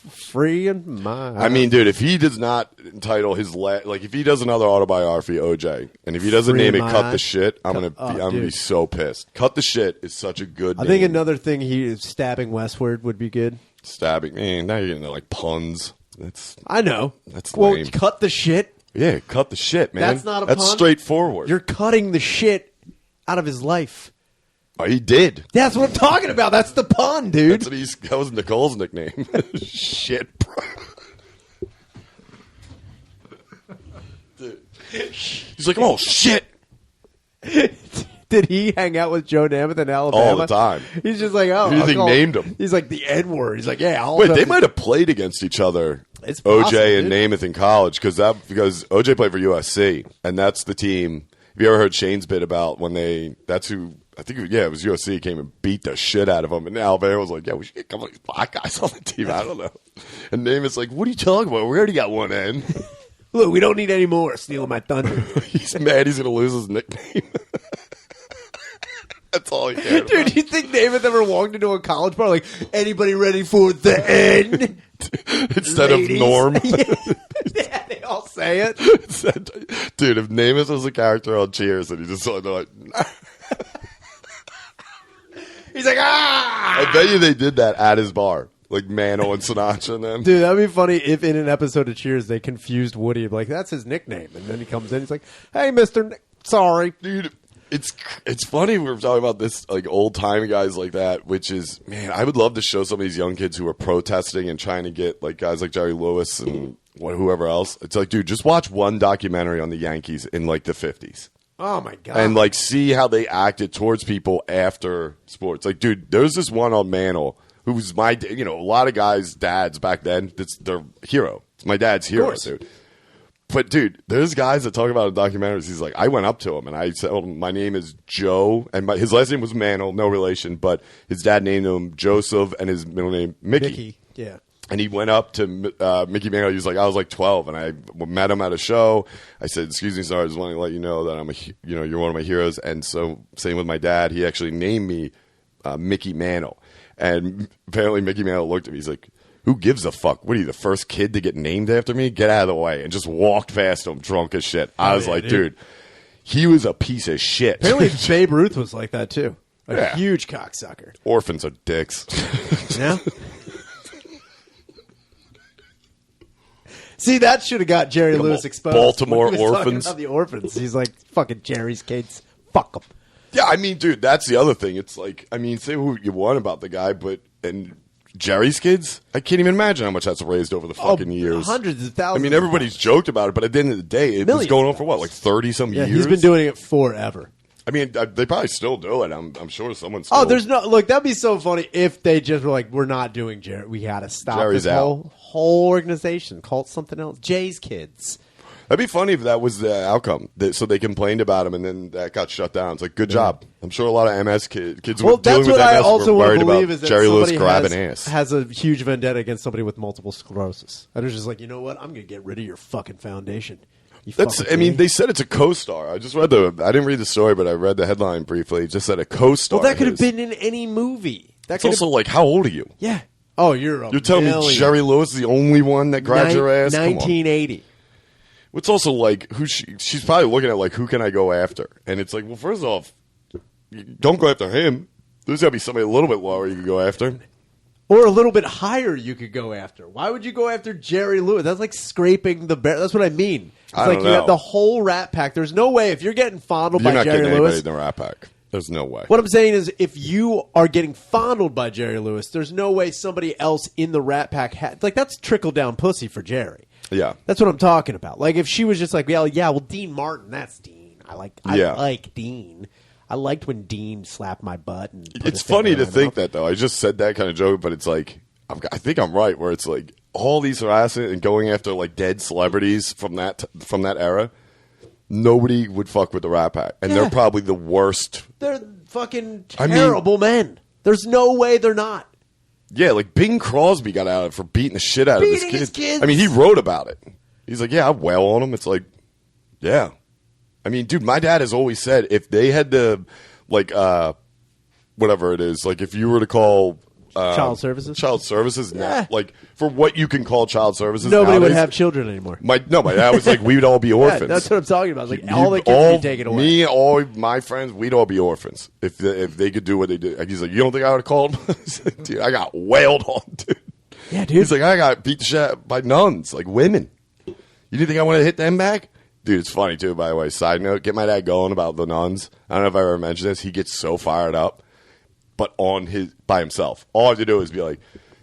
Free in my eyes. I mean, dude, if he does not entitle his if he does another autobiography, OJ, and if he doesn't name it "Cut the Shit," I'm gonna be so pissed. "Cut the Shit" is such a good name. I think another thing he is stabbing westward would be good. Stabbing, man. Now you're getting into, like, puns. I know. That's quote. Lame. Cut the shit. Yeah, cut the shit, man. That's not a pun. That's straightforward. You're cutting the shit out of his life. Oh, he did. That's what I'm talking about. That's the pun, dude. That was Nicole's nickname. Shit, bro. Dude. He's like, oh, shit. Did he hang out with Joe Namath in Alabama? All the time. He's just like, oh. Who do you think named him? He's like the N-word. He's like, yeah. Wait, they might have played against each other, it's possible, OJ and Namath in college, because OJ played for USC, and that's the team. Have you ever heard Shane's bit about when that's who, I think, it was USC came and beat the shit out of him, and Alabama was like, yeah, we should get a couple of these black guys on the team. I don't know. And Namath's like, what are you talking about? We already got one in. Look, we don't need any more stealing my thunder. He's mad he's going to lose his nickname. That's all he cared about. Dude, you think Namath ever walked into a college bar like, anybody ready for the N? Instead of Norm. Yeah, they all say it. Dude, if Namath was a character on Cheers and he just started like... He's like, ah! I bet you they did that at his bar. Like Mano and Sinatra and them. Dude, that'd be funny if in an episode of Cheers they confused Woody. Like, that's his nickname. And then he comes in, he's like, hey, Mr. Sorry. Dude, it's funny we're talking about this, like, old-time guys like that, which is, man, I would love to show some of these young kids who are protesting and trying to get, like, guys like Jerry Lewis and whoever else. It's like, dude, just watch one documentary on the Yankees in, like, the 50s. Oh, my God. And, like, see how they acted towards people after sports. Like, dude, there's this one on Mantle who was a lot of guys' dads back then. It's their hero. It's my dad's hero, dude. But, dude, there's guys that talk about in documentaries. He's like, I went up to him, and I said, my name is Joe. And his last name was Mantle, no relation. But his dad named him Joseph, and his middle name, Mickey. Yeah. And he went up to Mickey Mantle. He was like, I was like 12, and I met him at a show. I said, excuse me, sir, I just want to let you know that you're one of my heroes. And so, same with my dad. He actually named me Mickey Mantle. And apparently Mickey Mantle looked at me. He's like, who gives a fuck? What are you, the first kid to get named after me? Get out of the way. And just walked past him drunk as shit. I was like, dude, he was a piece of shit. Apparently Babe Ruth was like that, too. A huge cocksucker. Orphans are dicks. Yeah? See, that should have got Jerry Lewis exposed. Baltimore when he was orphans. talking about the orphans. He's like, fucking Jerry's kids. Fuck them. Yeah, I mean, dude, that's the other thing. It's like, I mean, say who you want about the guy, but... and Jerry's kids? I can't even imagine how much that's raised over the fucking years. Hundreds of thousands. I mean, everybody's joked about it, but at the end of the day, it was going on for what, like 30-some years? He's been doing it forever. I mean, they probably still do it. I'm sure someone's still... Oh, there's no... Look, that'd be so funny if they just were like, we're not doing Jerry. We got to stop Jerry's this out. whole organization. Call it something else. Jay's kids. That'd be funny if that was the outcome. So they complained about him, and then that got shut down. It's like, good job. I'm sure a lot of MS kids well, were dealing with MS I also were worried believe about is that Jerry Lewis somebody grabbing ass. has a huge vendetta against somebody with multiple sclerosis. And it's just like, you know what? I'm going to get rid of your fucking foundation. I mean, they said it's a co-star. I just read I didn't read the story, but I read the headline briefly. It just said a co-star. Well, that could have been in any movie. It's also like, how old are you? Yeah. Oh, you're telling me Jerry Lewis is the only one that grabbed your ass? 1980. It's also like she's probably looking at like, who can I go after? And it's like, well, first off, don't go after him. There's got to be somebody a little bit lower you could go after. Or a little bit higher you could go after. Why would you go after Jerry Lewis? That's like scraping the bear. That's what I mean. It's like you have the whole Rat Pack. There's no way if you're getting fondled by Jerry Lewis. You're not getting anybody in the Rat Pack. There's no way. What I'm saying is, if you are getting fondled by Jerry Lewis, there's no way somebody else in the Rat Pack like that's trickle down pussy for Jerry. Yeah, that's what I'm talking about. Like if she was just like, well, Dean Martin, that's Dean. I like Dean. I liked when Dean slapped my butt. And it's funny to think that though. I just said that kind of joke, but it's like I think I'm right. Where it's like all these harassment and going after like dead celebrities from that era. Nobody would fuck with the Rat Pack, and they're probably the worst. They're fucking terrible men. There's no way they're not. Yeah, like Bing Crosby got out of it for beating the shit out of his kids. kids. I mean, he wrote about it. He's like, yeah, I wail on him. It's like, yeah. I mean, dude, my dad has always said if they had to, like, whatever it is, like if you were to call... child services? Yeah. Like, for what you can call child services nobody nowadays, would have children anymore. My dad was like, we would all be orphans. That's what I'm talking about. Like, all the kids would be taken away. Me, all my friends, we'd all be orphans if they could do what they did. He's like, you don't think I would have called him? Like, dude, I got wailed on, dude. Yeah, dude. He's like, I got beat the shit out by nuns, like women. You didn't think I want to hit them back? Dude, it's funny, too, by the way. Side note, get my dad going about the nuns. I don't know if I ever mentioned this. He gets so fired up, but by himself. All I have to do is be like,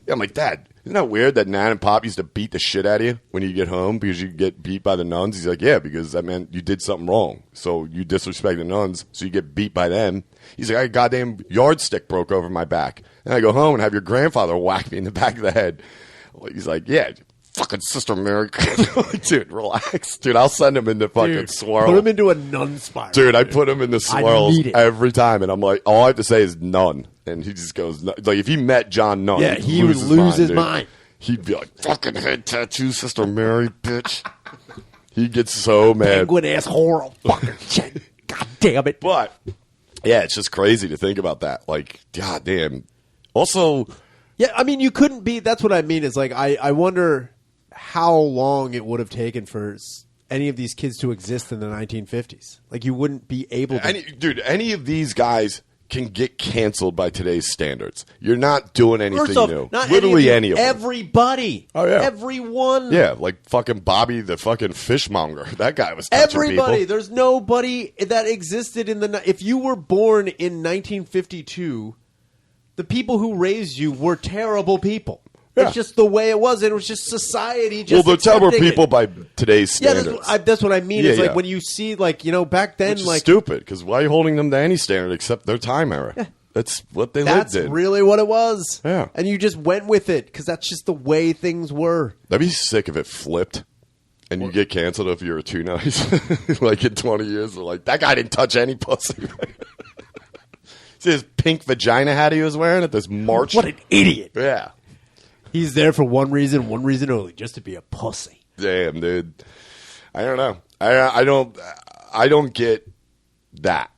yeah, I'm like, Dad, isn't that weird that Nan and Pop used to beat the shit out of you when you get home because you get beat by the nuns? He's like, yeah, because that meant you did something wrong. So you disrespect the nuns, so you get beat by them. He's like, I goddamn yardstick broke over my back. And I go home and have your grandfather whack me in the back of the head. He's like, yeah, fucking Sister Mary. Dude, relax. Dude, I'll send him into fucking swirl. Put him into a nun spiral. Dude, I put him in the swirls every time. And I'm like, all I have to say is nun. And he just goes, like, if he met John Nunn, he would lose his mind. He'd be like, fucking head tattoo, Sister Mary, bitch. He gets so mad. Penguin ass whore. Fucking shit. God damn it. But, yeah, it's just crazy to think about that. Like, god damn. Also, Yeah, I mean, you couldn't be. That's what I mean. Is like I wonder how long it would have taken for any of these kids to exist in the 1950s. Like, you wouldn't be able to. Any of these guys can get canceled by today's standards. You're not doing anything new. Not Literally any of them. Everybody. Oh, yeah. Everyone. Yeah, like fucking Bobby the fucking fishmonger. That guy was touching everybody. people. There's nobody that existed in the. If you were born in 1952, the people who raised you were terrible people. Yeah. It's just the way it was. And it was just society. Well, they're terrible people by today's standards. Yeah, that's what I mean. Yeah, it's like when you see, like, back then, which is like, stupid. Because why are you holding them to any standard except their time era? Yeah. That's what they lived in. That's really what it was. Yeah. And you just went with it because that's just the way things were. I'd be sick if it flipped and you get canceled if you're too nice. Like in 20 years, they're like, that guy didn't touch any pussy. See his pink vagina hat he was wearing at this march? What an idiot. Yeah. He's there for one reason only, just to be a pussy. Damn, dude. I don't know. I don't get that.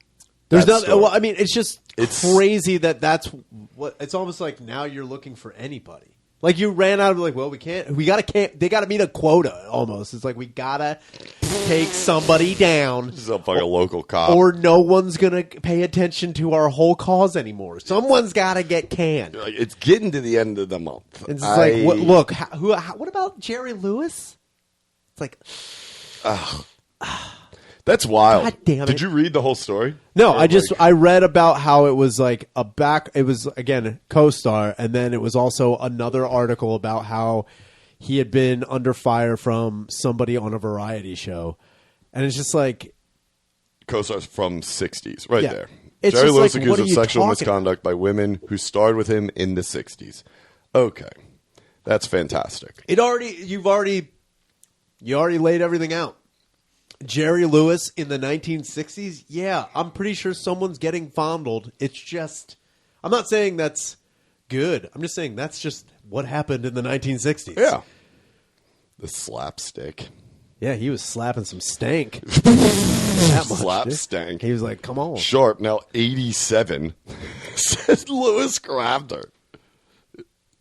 There's nothing. Well, I mean, it's crazy that's what. It's almost like now you're looking for anybody. Like, you ran out of, like, well, they gotta meet a quota almost. It's like, we gotta take somebody down. Just a fucking local cop. Or no one's gonna pay attention to our whole cause anymore. Someone's gotta get canned. Like, it's getting to the end of the month. It's like, look, what about Jerry Lewis? It's like, that's wild. God damn it. Did you read the whole story? No, I read about how it was like it was, again, co-star, and then it was also another article about how he had been under fire from somebody on a variety show. And it's just like, co-stars from 60s, right there. It's Jerry just Lewis like, accused what of are you sexual talking misconduct by women who starred with him in the 60s. Okay. That's fantastic. you already laid everything out. Jerry Lewis in the 1960s, yeah, I'm pretty sure someone's getting fondled. It's just, I'm not saying that's good. I'm just saying that's just what happened in the 1960s. Yeah. The slapstick. Yeah, he was slapping some stank. That much, Slap dude. stank. He was like, come on. Sharp, now 87, says Lewis grabbed her.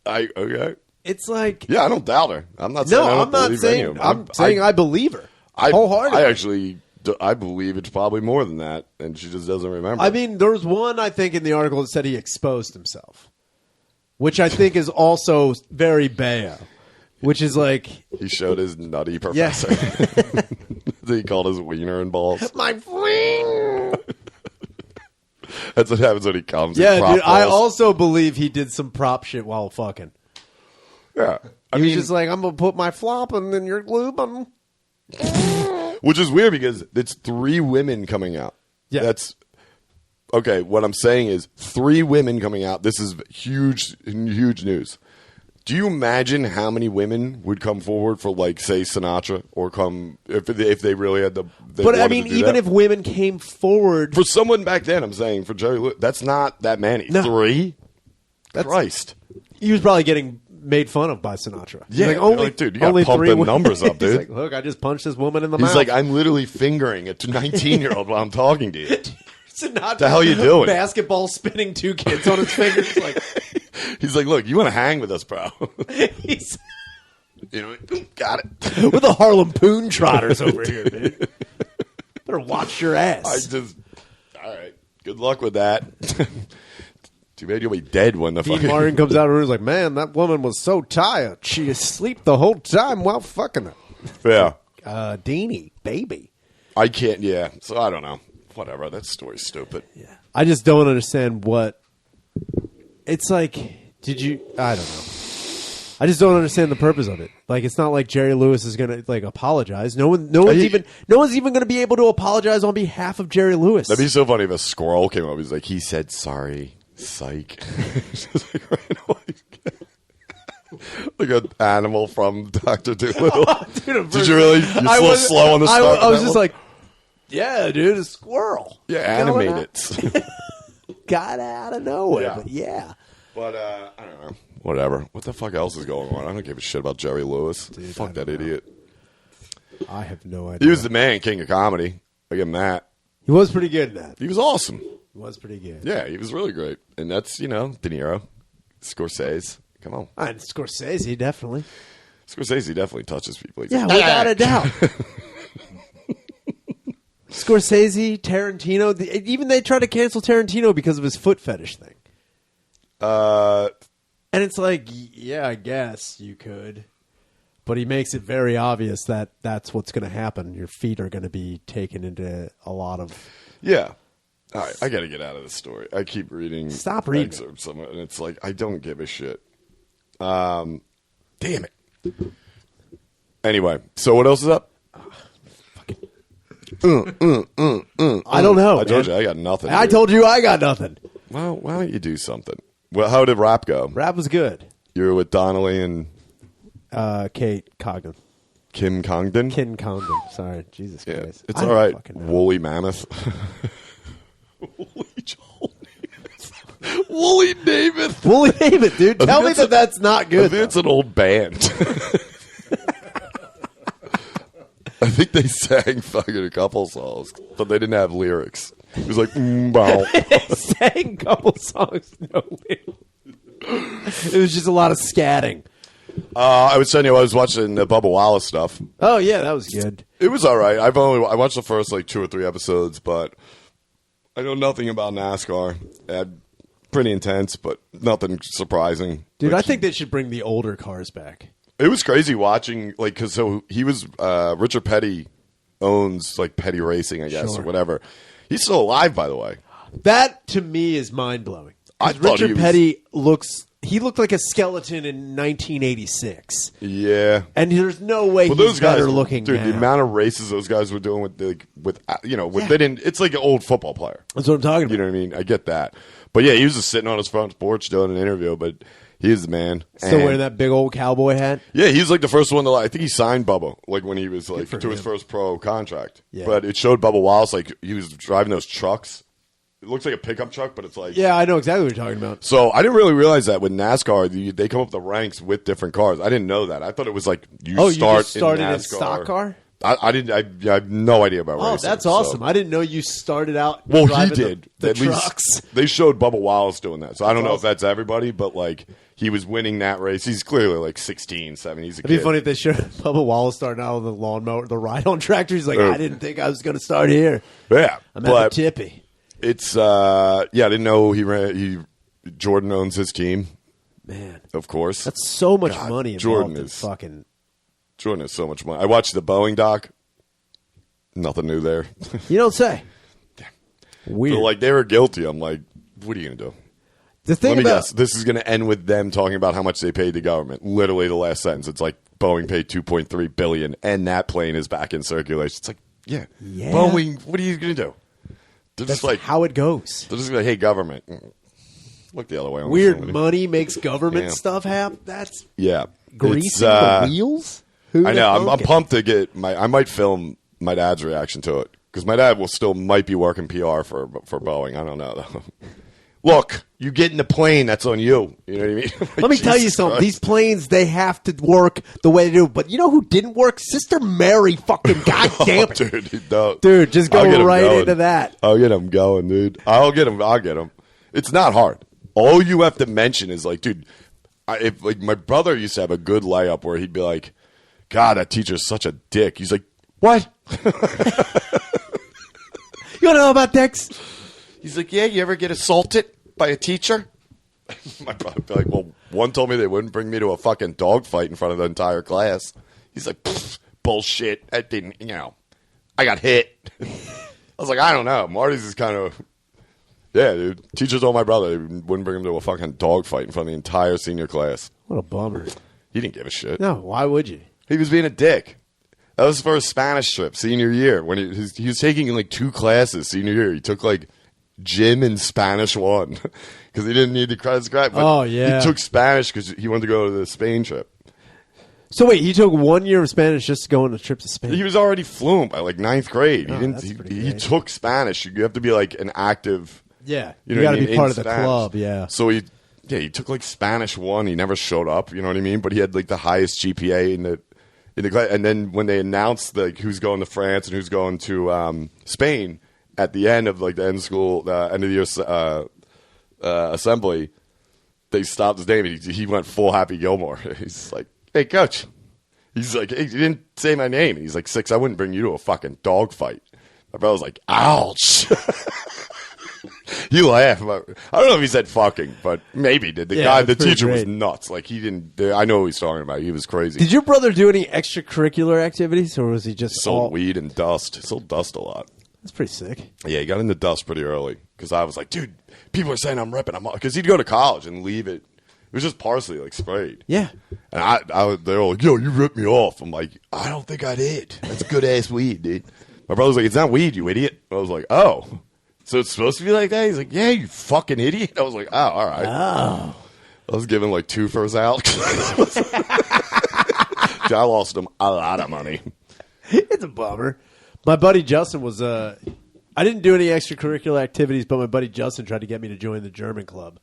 Okay. It's like... Yeah, I don't doubt her. I'm not saying I don't believe any of them. I'm saying I believe her. Wholeheartedly. I believe it's probably more than that, and she just doesn't remember. I mean, there was one, I think, in the article that said he exposed himself, which I think is also very Bayo, which is like... He showed his nutty professor. Yeah. He called his wiener and balls. My wing! That's what happens when he comes. Yeah, dude, I also believe he did some prop shit while fucking. Yeah. He was just like, I'm going to put my flop and then your glue on. Which is weird because it's 3 women coming out. Yeah. That's okay. What I'm saying is 3 women coming out. This is huge news. Do you imagine how many women would come forward for, like, say, Sinatra, or come if they really had the? But I mean, even if women came forward for someone back then, I'm saying for Jerry Lewis, that's not that many. No. 3. Christ. He was probably getting made fun of by Sinatra. Yeah, like, dude, you got to pump the numbers up, dude. He's like, look, I just punched this woman in the mouth. He's like, I'm literally fingering a 19-year-old while I'm talking to you. Sinatra, the hell you doing? Basketball spinning 2 kids on his fingers. Like, he's like, look, you want to hang with us, bro? He's, got it. With the Harlem Poon Trotters over here, dude. Better watch your ass. All right. Good luck with that. Too bad you'll be dead when the fucking... Martin comes out and he's like, man, that woman was so tired. She asleep the whole time while fucking her. Yeah. Deanie, baby. I can't, yeah. So I don't know. Whatever. That story's stupid. Yeah. I just don't understand what... It's like, I don't know. I just don't understand the purpose of it. Like, it's not like Jerry Lewis is going to, like, apologize. No one's even going to be able to apologize on behalf of Jerry Lewis. That'd be so funny if a squirrel came up. He's like, he said sorry. Psych. Just like, right away. Like an animal from Dr. Dolittle. Dude, did you really? You're a little slow on the start. I was just like, yeah, dude, a squirrel. Yeah, animate it. Got out of nowhere, but yeah. But, I don't know. Whatever. What the fuck else is going on? I don't give a shit about Jerry Lewis. Dude, fuck that idiot. I have no idea. He was the man, king of comedy. I give him that. He was pretty good in that. He was awesome. He was pretty good. Yeah, he was really great. And that's, De Niro, Scorsese, Come on. And Scorsese definitely. Scorsese definitely touches people. He's Yeah, like, without a doubt. Scorsese, Tarantino, even they try to cancel Tarantino because of his foot fetish thing. And it's like, yeah, I guess you could. But he makes it very obvious that that's what's going to happen. Your feet are going to be taken into a lot of... Yeah. All right, I got to get out of this story. I keep reading Stop reading. excerpts of it, and it's like, I don't give a shit. Damn it. Anyway, so what else is up? I don't know. I told you I got nothing. I told you I got nothing. Well, why don't you do something? Well, how did rap go? Rap was good. You were with Donnelly and Kate Cogden. Kim Congdon? Kin Congdon. Sorry. Jesus Yeah, Christ. it's I all don't right. fucking know. Woolly Mammoth. Woolly Joel Namath. Woolly Namath. Woolly Namath, dude. Tell me that's not good. I think it's an old band. I think they sang fucking a couple songs, but they didn't have lyrics. It was like, bow. They sang a couple songs. No way. It was just a lot of scatting. I was telling you, I was watching the Bubba Wallace stuff. Oh, yeah, that was good. It was all right. I watched the first like 2 or 3 episodes, but I know nothing about NASCAR. Pretty intense, but nothing surprising. Dude, I think they should bring the older cars back. It was crazy watching, like, because so he was, Richard Petty owns, like, Petty Racing, I guess, Sure. or whatever. He's still alive, by the way. That, to me, is mind-blowing. I thought Richard Petty looked like a skeleton in 1986. Yeah. And there's no way he's better looking dude, now. the amount of races those guys were doing they didn't, it's like an old football player. That's what I'm talking about. You know what I mean? I get that. But yeah, he was just sitting on his front porch doing an interview, but he is the man. Still wearing that big old cowboy hat? Yeah, he's like the first one I think he signed Bubba, like when he was like to his first pro contract. Yeah. But it showed Bubba Wallace, like he was driving those trucks. It looks like a pickup truck, but it's like... Yeah, I know exactly what you're talking about. So I didn't really realize that with NASCAR, they come up the ranks with different cars. I didn't know that. I thought it was like you just started in NASCAR. in stock car? I didn't. I have no idea about racing. Oh, that's awesome. I didn't know you started out Well, he driving did. the At least trucks. they showed Bubba Wallace doing that. So I don't know if awesome. that's everybody, but like he was winning that race. He's clearly like 16, 17. He's a It'd kid. be funny if they showed Bubba Wallace starting out on the lawnmower, the ride-on tractor. He's like, I didn't think I was going to start here. Yeah, I'm at the tippy. It's I didn't know Jordan owns his team. Man, Of course. that's so much God, money involved Jordan in is- fucking... Jordan has so much money. I watched the Boeing doc. Nothing new there. You don't say. Weird. So like they were guilty. I'm like, what are you gonna do? The thing Let me about guess. This is gonna end with them talking about how much they paid the government. Literally the last sentence. It's like Boeing paid $2.3 billion, and that plane is back in circulation. It's like, yeah. Boeing. What are you gonna do? They're that's just like how it goes. They're just like, hey, government, look the other way. On Weird this money makes government Yeah. stuff happen. That's Yeah, greasing It's, the wheels. Who I know. I'm thunk it? pumped to get I might film my dad's reaction to it because my dad might be working PR for Boeing. I don't know though. Look, you get in the plane, that's on you. You know what I mean? Like, Let me tell you Jesus something. Christ. These planes, they have to work the way they do. But you know who didn't work? Sister Mary fucking goddamn it. Dude, Just go I'll get 'em right going. into that. I'll get him going, dude. I'll get him. It's not hard. All you have to mention is like, dude, if like my brother used to have a good layup where he'd be like, God, that teacher's such a dick. He's like, what? You want to know about dicks? He's like, yeah, you ever get assaulted by a teacher? My brother would be like, well, one told me they wouldn't bring me to a fucking dogfight in front of the entire class. He's like, bullshit. That didn't, I got hit. I was like, I don't know. Marty's is kind of, yeah, dude. Teacher told my brother they wouldn't bring him to a fucking dogfight in front of the entire senior class. What a bummer. He didn't give a shit. No, why would you? He was being a dick. That was for a Spanish trip, senior year. When he was taking like 2 classes senior year. He took like gym and Spanish 1 because he didn't need the credits. But Oh, yeah. He took Spanish because he wanted to go to the Spain trip. So wait, he took 1 year of Spanish just to go on a trip to Spain? He was already fluent by like 9th grade. Oh, that's He pretty great. took Spanish. You have to be like an active. Yeah. You You know got what to I be mean, part in of the Spanish. club, yeah. So he took like Spanish 1. He never showed up. You know what I mean? But he had like the highest GPA in the class. And then when they announced like who's going to France and who's going to Spain at the end of like the end of the year assembly, they stopped his name, and he went full Happy Gilmore. He's like, "Hey, coach." He's like, "Hey, you didn't say my name." And he's like, "Six, I wouldn't bring you to a fucking dog fight." My brother's like, "Ouch." He laughed. I don't know if he said fucking, but maybe did. The teacher was nuts. Like, he didn't. I know what he's talking about. He was crazy. Did your brother do any extracurricular activities, or was he just sold weed and dust? He sold dust a lot. That's pretty sick. Yeah, he got into dust pretty early because I was like, dude, people are saying I'm ripping. Because he'd go to college and leave it. It was just parsley, like, sprayed. Yeah. And they were like, yo, you ripped me off. I'm like, I don't think I did. That's good-ass weed, dude. My brother's like, it's not weed, you idiot. I was like, oh. So it's supposed to be like that? He's like, yeah, you fucking idiot. I was like, oh, all right. Oh. I was given like 2 first out. I lost him a lot of money. It's a bummer. My buddy Justin was I didn't do any extracurricular activities, but my buddy Justin tried to get me to join the German club.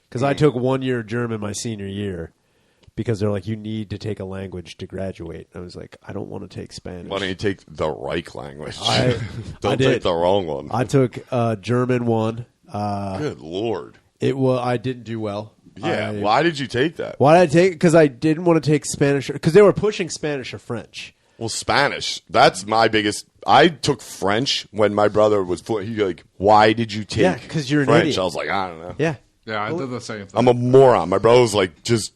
Because I took 1 year of German my senior year. Because they're like, you need to take a language to graduate. I was like, I don't want to take Spanish. Why don't you take the Reich language? Don't take the wrong one. I took German 1. Good Lord. I didn't do well. Yeah. Why did you take that? Why did I take it? Because I didn't want to take Spanish. Because they were pushing Spanish or French. Well, Spanish. That's my biggest. I took French when my brother was. He like, why did you take? Yeah, because you're an French? idiot. I was like, I don't know. Yeah. Yeah, I did the same thing. I'm a moron. My brother was like, just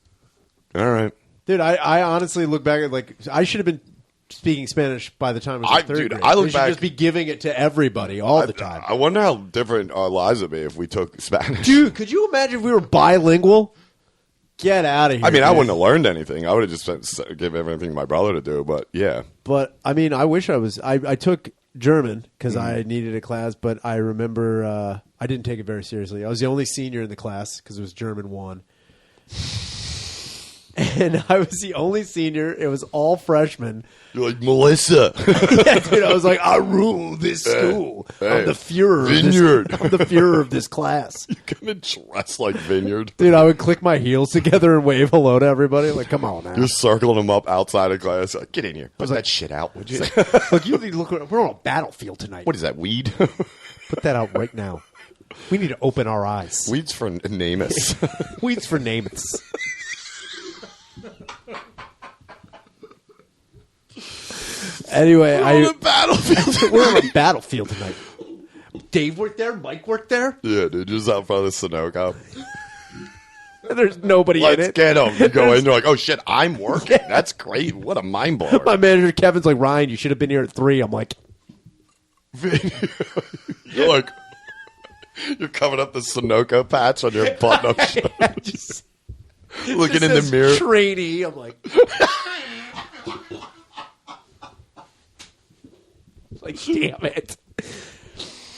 all right. Dude, I honestly look back at like I should have been speaking Spanish by the time I was in third grade. I look we should back, just be giving it to everybody all the time. I wonder how different our lives would be if we took Spanish. Dude, could you imagine if we were bilingual? Get out of here. I mean, dude. I wouldn't have learned anything. I would have just give everything to my brother to do. But yeah. But I mean, I wish I was. I took German because I needed a class, but I remember I didn't take it very seriously. I was the only senior in the class because it was German 1. And I was the only senior. It was all freshmen. You're like, Melissa. Yeah, dude, I was like, I rule this school. I'm the Fuhrer. Vineyard. I'm the Fuhrer of this class. You're going to dress like Vineyard. Dude, I would click my heels together and wave hello to everybody. Like, come on now. You're circling them up outside of class. Like, get in here. Put that shit out, would you? Look, you need to look. We're on a battlefield tonight. What is that, weed? Put that out right now. We need to open our eyes. Weed's for Namath. Weed's for Namath. Anyway, we're on a battlefield. We're on a battlefield tonight. Dave worked there. Mike worked there. Yeah, dude, just out front of the Sunoco. There's nobody in it. Let's get them. You go in, you're like, oh shit, I'm working. That's great. What a mind blower. My manager Kevin's like, Ryan, you should have been here at 3. I'm like, you're like, you're covering up the Sunoco patch on your button-up shirt. just looking in the mirror. Trainee. I'm like, damn it.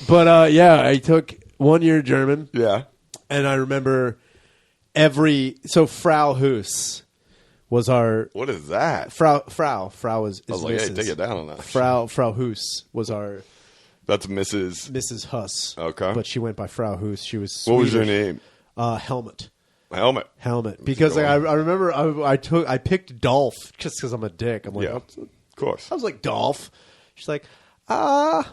But yeah, I took 1 year German. Yeah. And I remember Frau Hus was our. What is that? Frau is I was like, Mrs. hey, take it down on that. Frau Hus was our. That's Mrs. Huss. Okay. But she went by Frau Hus. She was Swedish. What was your name? Helmet. Helmet. Because like, I remember I picked Dolph just because I'm a dick. I'm like, yeah, of course. I was like, Dolph. She's like, well,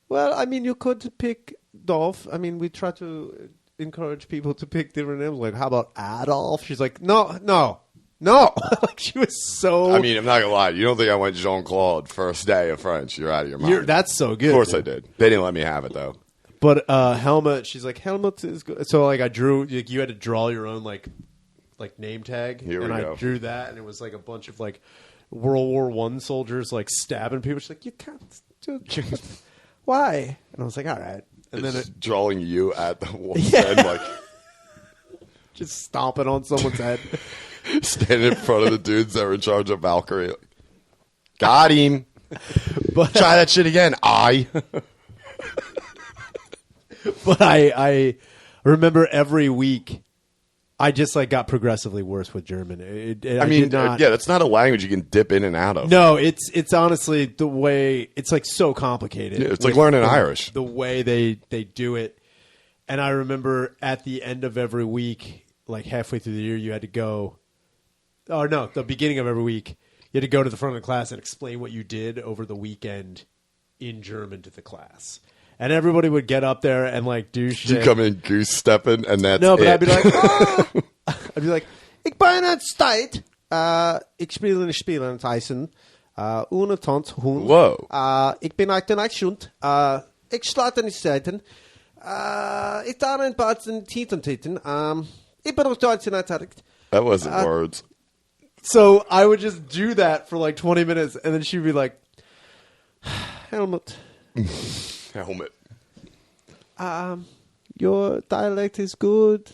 I mean, you could pick Dolph. I mean, we try to encourage people to pick different names. Like, how about Adolf? She's like, no. Like, she was so. I mean, I'm not gonna lie. You don't think I went Jean-Claude first day of French? You're out of your mind. That's so good. Of course, dude. I did. They didn't let me have it though. But Helmet, she's like, Helmet is good. So like, I drew. Like, you had to draw your own like name tag, Here and we I go. drew that, and it was like a bunch of like World War I soldiers like stabbing people. She's like, you can't do it. Why? And I was like, all right. And It's then drawing you at the woman's head, like just stomping on someone's head. standing in front of the dudes that were in charge of Valkyrie. Like, got him. But Try that shit again. But I remember every week, I just like got progressively worse with German. I mean, that's not a language you can dip in and out of. No, it's honestly the way it's like so complicated. Yeah, it's like learning Irish. The way they do it. And I remember at the end of every week, like halfway through the year, you had to go. Oh no, the beginning of every week, you had to go to the front of the class and explain what you did over the weekend in German to the class. And everybody would get up there and like do shit. You come in goose stepping, and that's no, but it. I'd be like, oh. I'd be like, ik ben het tijd. Ik speel in spelen Tyson. Ohne Tanz Hund. Whoa. Ik ben uit de Schund. Ik slaat in de zeiten. Ik daar een paar tieten. Ik ben ook Duits natuurlijk. That wasn't words. So I would just do that for like 20 minutes, and then she'd be like, Helmut. Helmet. Your dialect is good,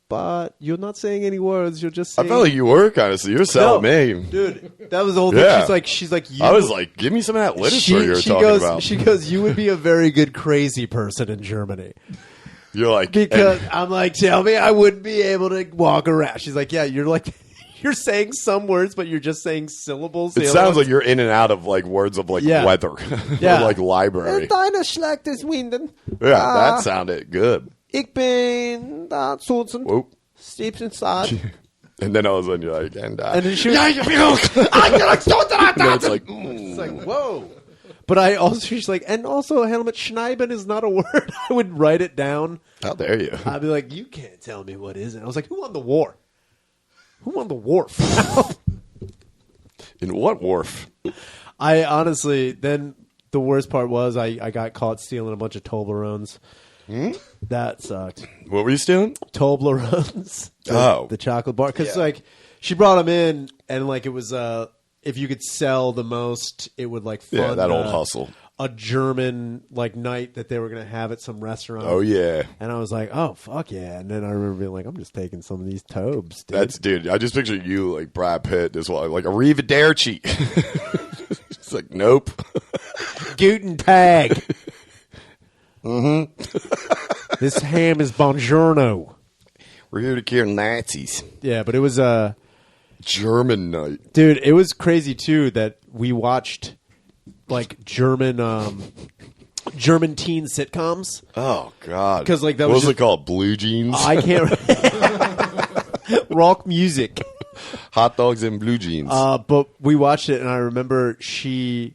but you're not saying any words. You're just saying... I felt like you were kind of. So you're selling me, dude. That was the whole thing. Yeah. She's like. You, I was like, give me some of that literature you're talking about. She goes, you would be a very good crazy person in Germany. You're like, Because I'm like, tell me I wouldn't be able to walk around. She's like, yeah, you're like, you're saying some words, but you're just saying syllables. It sounds like you're in and out of like words of like weather, Yeah. or like library. Deine Schlecht ist Winden. Yeah, that sounded good. Ik ben da Sultan. Whoop. Steeps inside. And then all of a sudden you're like, And then she was, and it's like, it's like, whoa. But I also, she's like, and also Helmut Schneiden is not a word. I would write it down. how dare you? I'd be like, you can't tell me what is it. I was like, who won the war? Who won the wharf? In what wharf? I honestly, then the worst part was I got caught stealing a bunch of Toblerones. That sucked. What were you stealing? Toblerones. The chocolate bar. Because, like, she brought them in, and, like, it was, if you could sell the most, it would, like, fund that old hustle. A German, like, night that they were going to have at some restaurant. Oh, yeah. And I was like, oh, fuck yeah. And then I remember being like, I'm just taking some of these Tobes, dude. Dude, I just picture you like Brad Pitt this one, like arrivederci. It's like, nope. Guten Tag. This ham is buongiorno. We're here to kill Nazis. Yeah, but it was German night. dude, it was crazy too that we watched like German teen sitcoms. Oh God! 'Cause, like, that what was was it just- called? Blue jeans, I can't rock music. hot dogs, and blue jeans. But we watched it, and I remember she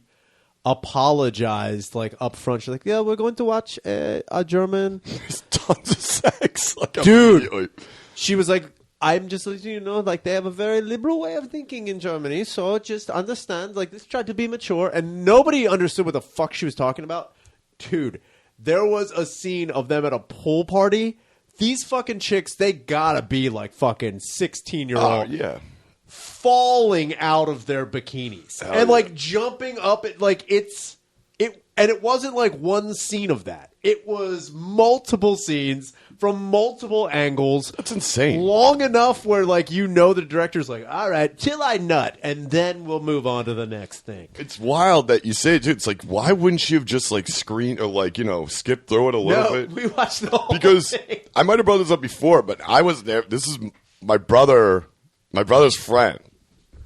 apologized like up front. She's like, "Yeah, we're going to watch a German." There's tons of sex, like, Dude. immediately. She was like, "I'm just letting you know, like they have a very liberal way of thinking in Germany, so just understand. Like, let's try to be mature." And nobody understood what the fuck she was talking about. Dude, there was a scene of them at a pool party. These fucking chicks, they gotta be like fucking 16-year-old. Oh yeah. Falling out of their bikinis and like jumping up at like and it wasn't like one scene of that. It was multiple scenes from multiple angles. That's insane. Long enough where like you know the director's like, all right, till I nut, and then we'll move on to the next thing. It's wild that you say it, dude. It's like, why wouldn't you have just like screened or like, you know, skip through it a little bit? We watched the whole Because thing. I might have brought this up before, but I was there. This is my brother's friend.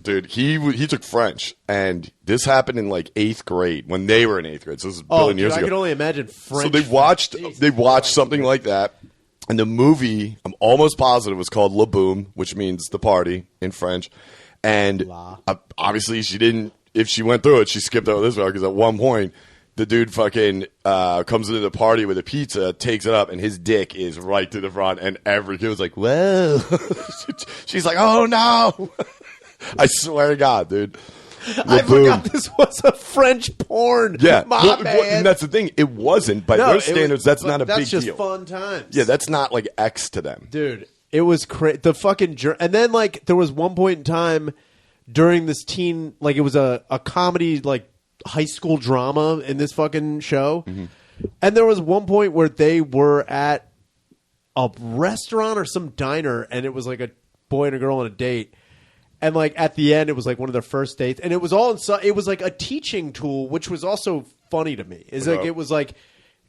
Dude, he took French, and this happened in like 8th grade when they were in 8th grade. So this is a billion years I ago. can only imagine French. So they watched something like that, and the movie, I'm almost positive, was called Le Boom, which means the party in French. And obviously, she didn't. If she went through it, she skipped over this part because at one point, the dude fucking comes into the party with a pizza, takes it up, and his dick is right to the front, and every kid was like, "Whoa!" She's like, "Oh no!" I swear to God, dude. I forgot this was a French porn. Yeah, My bad. and that's the thing. It wasn't by their standards. That's not a big deal. That's just fun times. Yeah, that's not like X to them. Dude, it was crazy. The fucking and then like there was one point in time during this teen, like it was a comedy like high school drama in this fucking show, and there was one point where they were at a restaurant or some diner, and it was like a boy and a girl on a date. And like at the end, it was like one of their first dates, and it was all it was like a teaching tool, which was also funny to me. Is like it was like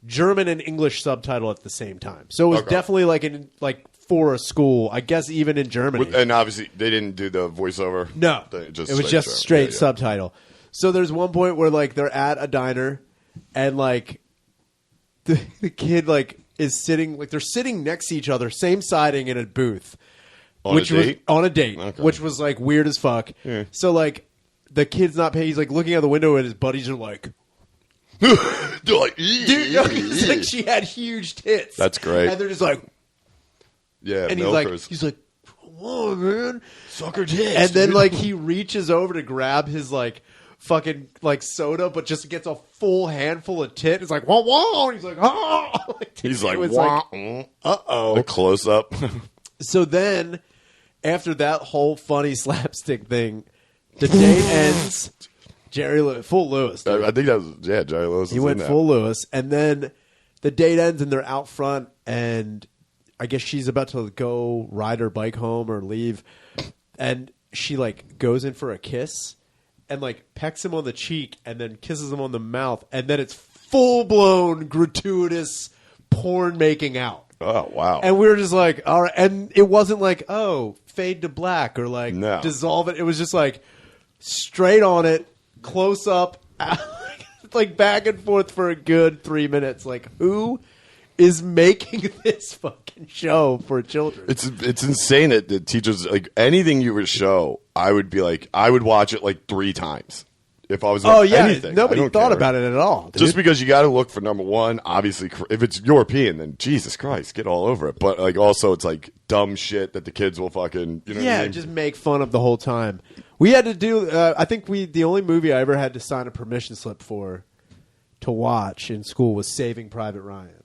German and English subtitle at the same time, so it was definitely like for a school, I guess, even in Germany. And obviously, they didn't do the voiceover. No, it was just straight subtitle. So there's one point where like they're at a diner, and like the kid like is sitting like they're sitting next to each other, same siding in a booth. On a date? Was on a date, which was like weird as fuck. Yeah. So like the kid's not paying. He's like looking out the window, and his buddies are like They're like, dude, it's like she had huge tits. That's great. And they're just like, yeah, and milkers. he's like, come on, man, suck her tits. And then dude. like he reaches over to grab his like fucking like soda, but just gets a full handful of tit. It's like, whoa, whoa. And he's like, oh. He's like, wah. uh-oh. A close up. So then, after that whole funny slapstick thing, the date ends. Full Lewis. Dude. I think that was, Jerry Lewis. He went full Lewis. And then the date ends and they're out front. And I guess she's about to go ride her bike home or leave. And she like goes in for a kiss and like pecks him on the cheek and then kisses him on the mouth. And then it's full blown gratuitous porn making out. Oh, wow. And we were just like, all right. And it wasn't like, oh, fade to black or like dissolve it. It was just like straight on it, close up, like back and forth for a good 3 minutes. Like, who is making this fucking show for children? It's insane that the teachers, like anything you would show, I would be like, I would watch it like 3 times. If I was anything. Nobody thought about it at all. Dude. Just because you got to look for number one, obviously, if it's European, then Jesus Christ, get all over it. But like also, it's like dumb shit that the kids will fucking what I mean? Just make fun of the whole time. We had to do. I think the only movie I ever had to sign a permission slip for to watch in school was Saving Private Ryan.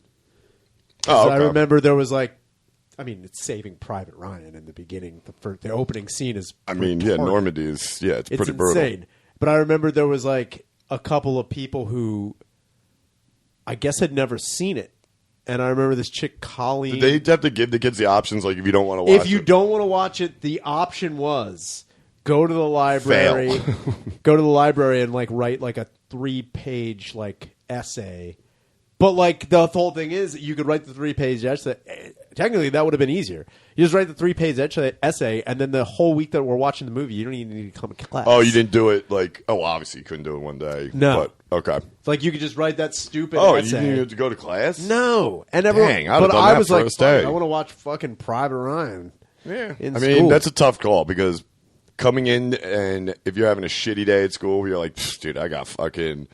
Oh, okay. I remember there was like. I mean, it's Saving Private Ryan in the beginning. The opening scene is. Normandy is it's pretty insane. brutal. But I remember there was like a couple of people who I guess had never seen it. And I remember this chick, Colleen. Did they have to give the kids the options, like if you don't want to watch it? If you don't want to watch it, the option was go to the library. Go to the library and like write like a 3-page like essay. But like the whole thing is you could write the 3-page essay. Technically, that would have been easier. You just write the 3-page essay, and then the whole week that we're watching the movie, you don't even need to come to class. Oh, you didn't do it like... Oh, obviously you couldn't do it one day. No. But, okay. It's like you could just write that stupid essay. Oh, you didn't have to go to class? No. And everyone, Dang, I would have done that first day. I want to watch fucking Private Rine. Yeah. In I school. mean, that's a tough call because coming in and if you're having a shitty day at school, you're like, dude, I got SPR,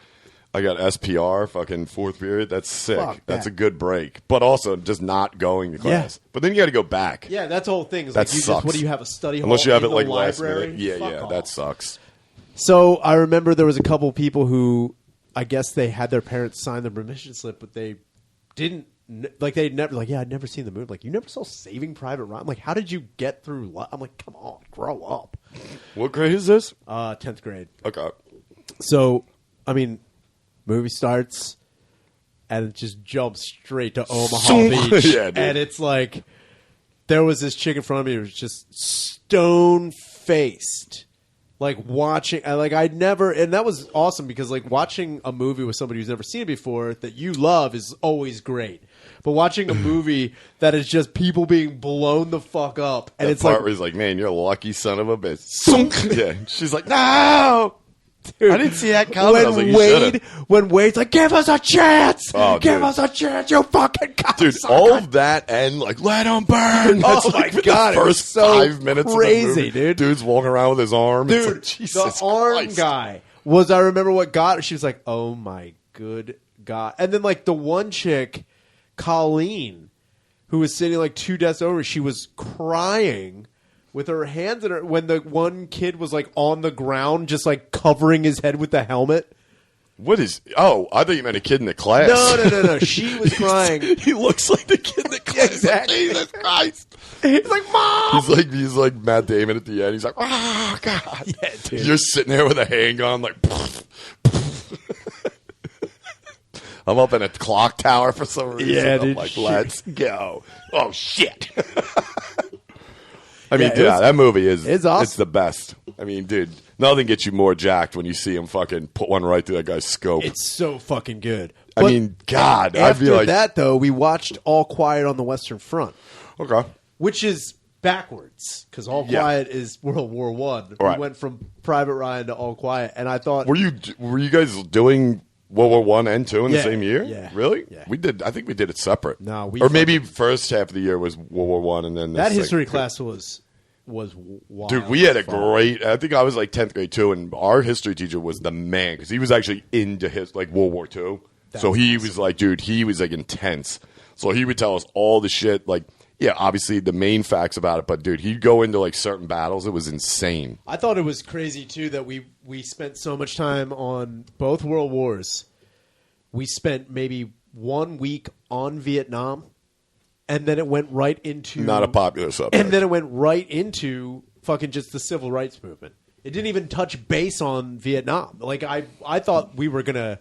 fucking 4th period. That's sick. That's a good break. But also just not going to class. But then you got to go back. Yeah, that's the whole thing. That sucks. What do you have, a study hall? Unless you have it like library? last minute. Yeah, off. that sucks. So I remember there was a couple people who I guess they had their parents sign the permission slip, but they didn't. Like they'd never I'd never seen the movie. Like, you never saw Saving Private Ryan? I'm like, how did you get through life? I'm like, come on, grow up. What grade is this? 10th grade. Okay. So, I mean, movie starts and it just jumps straight to Omaha Beach. Yeah, dude. And it's like there was this chick in front of me who was just stone faced. Like watching, I'd never, and that was awesome because like watching a movie with somebody who's never seen it before that you love is always great. But watching a movie that is just people being blown the fuck up, and it's like, where he's like, man, you're a lucky son of a bitch. Yeah, she's like, no. Dude, I didn't see that coming. When Wade's like, give us a chance, give us a chance, you fucking cocksucker. Dude, all of that and like, let him burn. That's my God, the first so 5 minutes crazy, of the movie. dude. Dude's walking around with his arm. Dude, like, Jesus the arm Christ. guy was. I remember what got her. She was like, oh my good God. And then like the one chick, Colleen, who was sitting like 2 desks over, she was crying with her hands in her when the one kid was like on the ground, just like covering his head with the helmet. What is? Oh, I thought you meant a kid in the class. No. She was crying. He looks like the kid in the class. Exactly. Jesus Christ. He's like, Mom. He's like Matt Damon at the end. He's like, oh God. Yeah, dude. You're sitting there with a handgun, like. I'm up in a clock tower for some reason. Yeah, dude. I'm like, let's go. Oh shit. I mean, yeah, that movie is awesome. It's the best. I mean, dude, nothing gets you more jacked when you see him fucking put one right through that guy's scope. It's so fucking good. I mean, God, I feel like that though, we watched All Quiet on the Western Front. Okay. Which is backwards because All Quiet is World War I. Right. We went from Private Ryan to All Quiet, and I thought, were you guys doing World War I and II in the same year? Yeah. Really? Yeah. We did. I think we did it separate. No, or maybe first half of the year was World War I, and then that history class was was wild. Dude, we had a great. I think I was like 10th grade too, and our history teacher was the man because he was actually into his like World War II. So he was like, dude, he was like intense. So he would tell us all the shit, like, yeah, obviously the main facts about it, but dude, he'd go into like certain battles. It was insane. I thought it was crazy too that we spent so much time on both World Wars. We spent maybe 1 week on Vietnam, and then it went right into Not a popular subject. And then it went right into fucking just the civil rights movement. It didn't even touch base on Vietnam. Like I thought we were gonna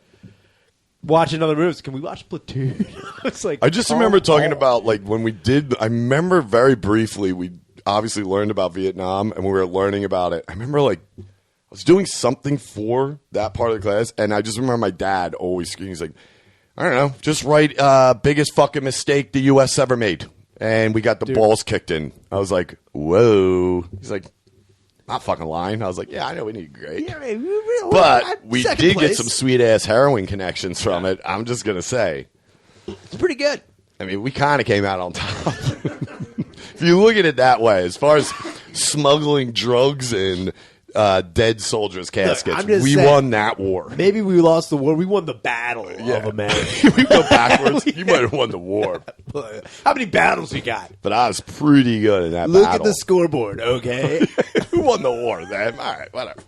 watch another movie. Can we watch Platoon? It's like I just remember talking about like when we did. I remember very briefly we obviously learned about Vietnam and we were learning about it. I remember like I was doing something for that part of the class, and I just remember my dad always screaming. He's like, I don't know, just write biggest fucking mistake the U.S. ever made, and we got the balls kicked in. I was like, whoa. He's like, not fucking lying. I was like, yeah, I know we need great. Yeah, but we did get some sweet-ass heroin connections from it. I'm just going to say. It's pretty good. I mean, we kind of came out on top. If you look at it that way, as far as smuggling drugs and dead soldiers' caskets, we won that war. Maybe we lost the war. We won the battle of America. We go backwards. You might have won the war. How many battles we got? But I was pretty good in that Look battle. at the scoreboard, okay? Who won the war then? All right, whatever.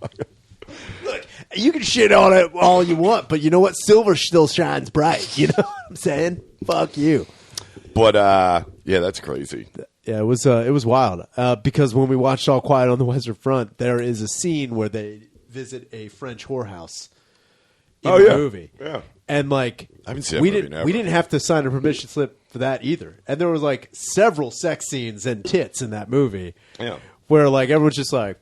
Look, you can shit on it all you want, but you know what? Silver still shines bright. You know what I'm saying? Fuck you. But, yeah, that's crazy. Yeah, it was wild. Because when we watched All Quiet on the Western Front, there is a scene where they visit a French whorehouse in the movie. Yeah. And like I haven't seen that movie never. We didn't have to sign a permission slip for that either. And there was like several sex scenes and tits in that movie. Yeah. Where like everyone's just like,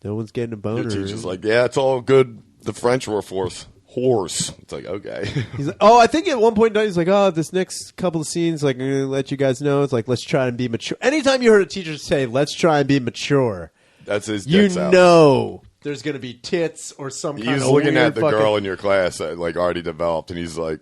no one's getting a boner. Your teacher's like, yeah, it's all good. The French were horse. It's like, okay. He's like, I think at one point he's like, this next couple of scenes, like, I'm going to let you guys know. It's like, let's try and be mature. Anytime you heard a teacher say, let's try and be mature, that's his. You know, there's going to be tits or some kind of. He's looking at the girl in your class that like already developed, and he's like,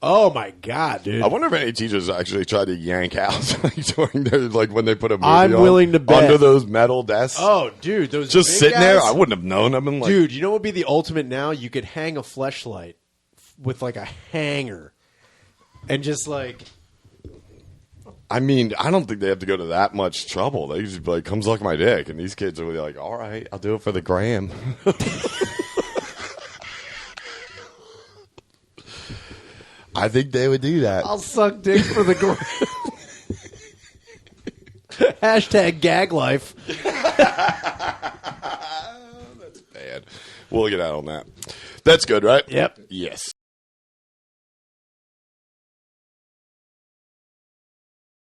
"Oh my god, dude!" I wonder if any teachers actually tried to yank out like, during their like when they put a movie I'm willing to bet under those metal desks. Oh, dude, those just big sitting guys? there. I wouldn't have known. I've been like, dude, you know what would be the ultimate now? You could hang a fleshlight with like a hanger, and just like. I mean, I don't think they have to go to that much trouble. They just be like, come suck my dick. And these kids are really like, all right, I'll do it for the gram. I think they would do that. I'll suck dick for the gram. Hashtag gag life. That's bad. We'll get out on that. That's good, right? Yep. Yes.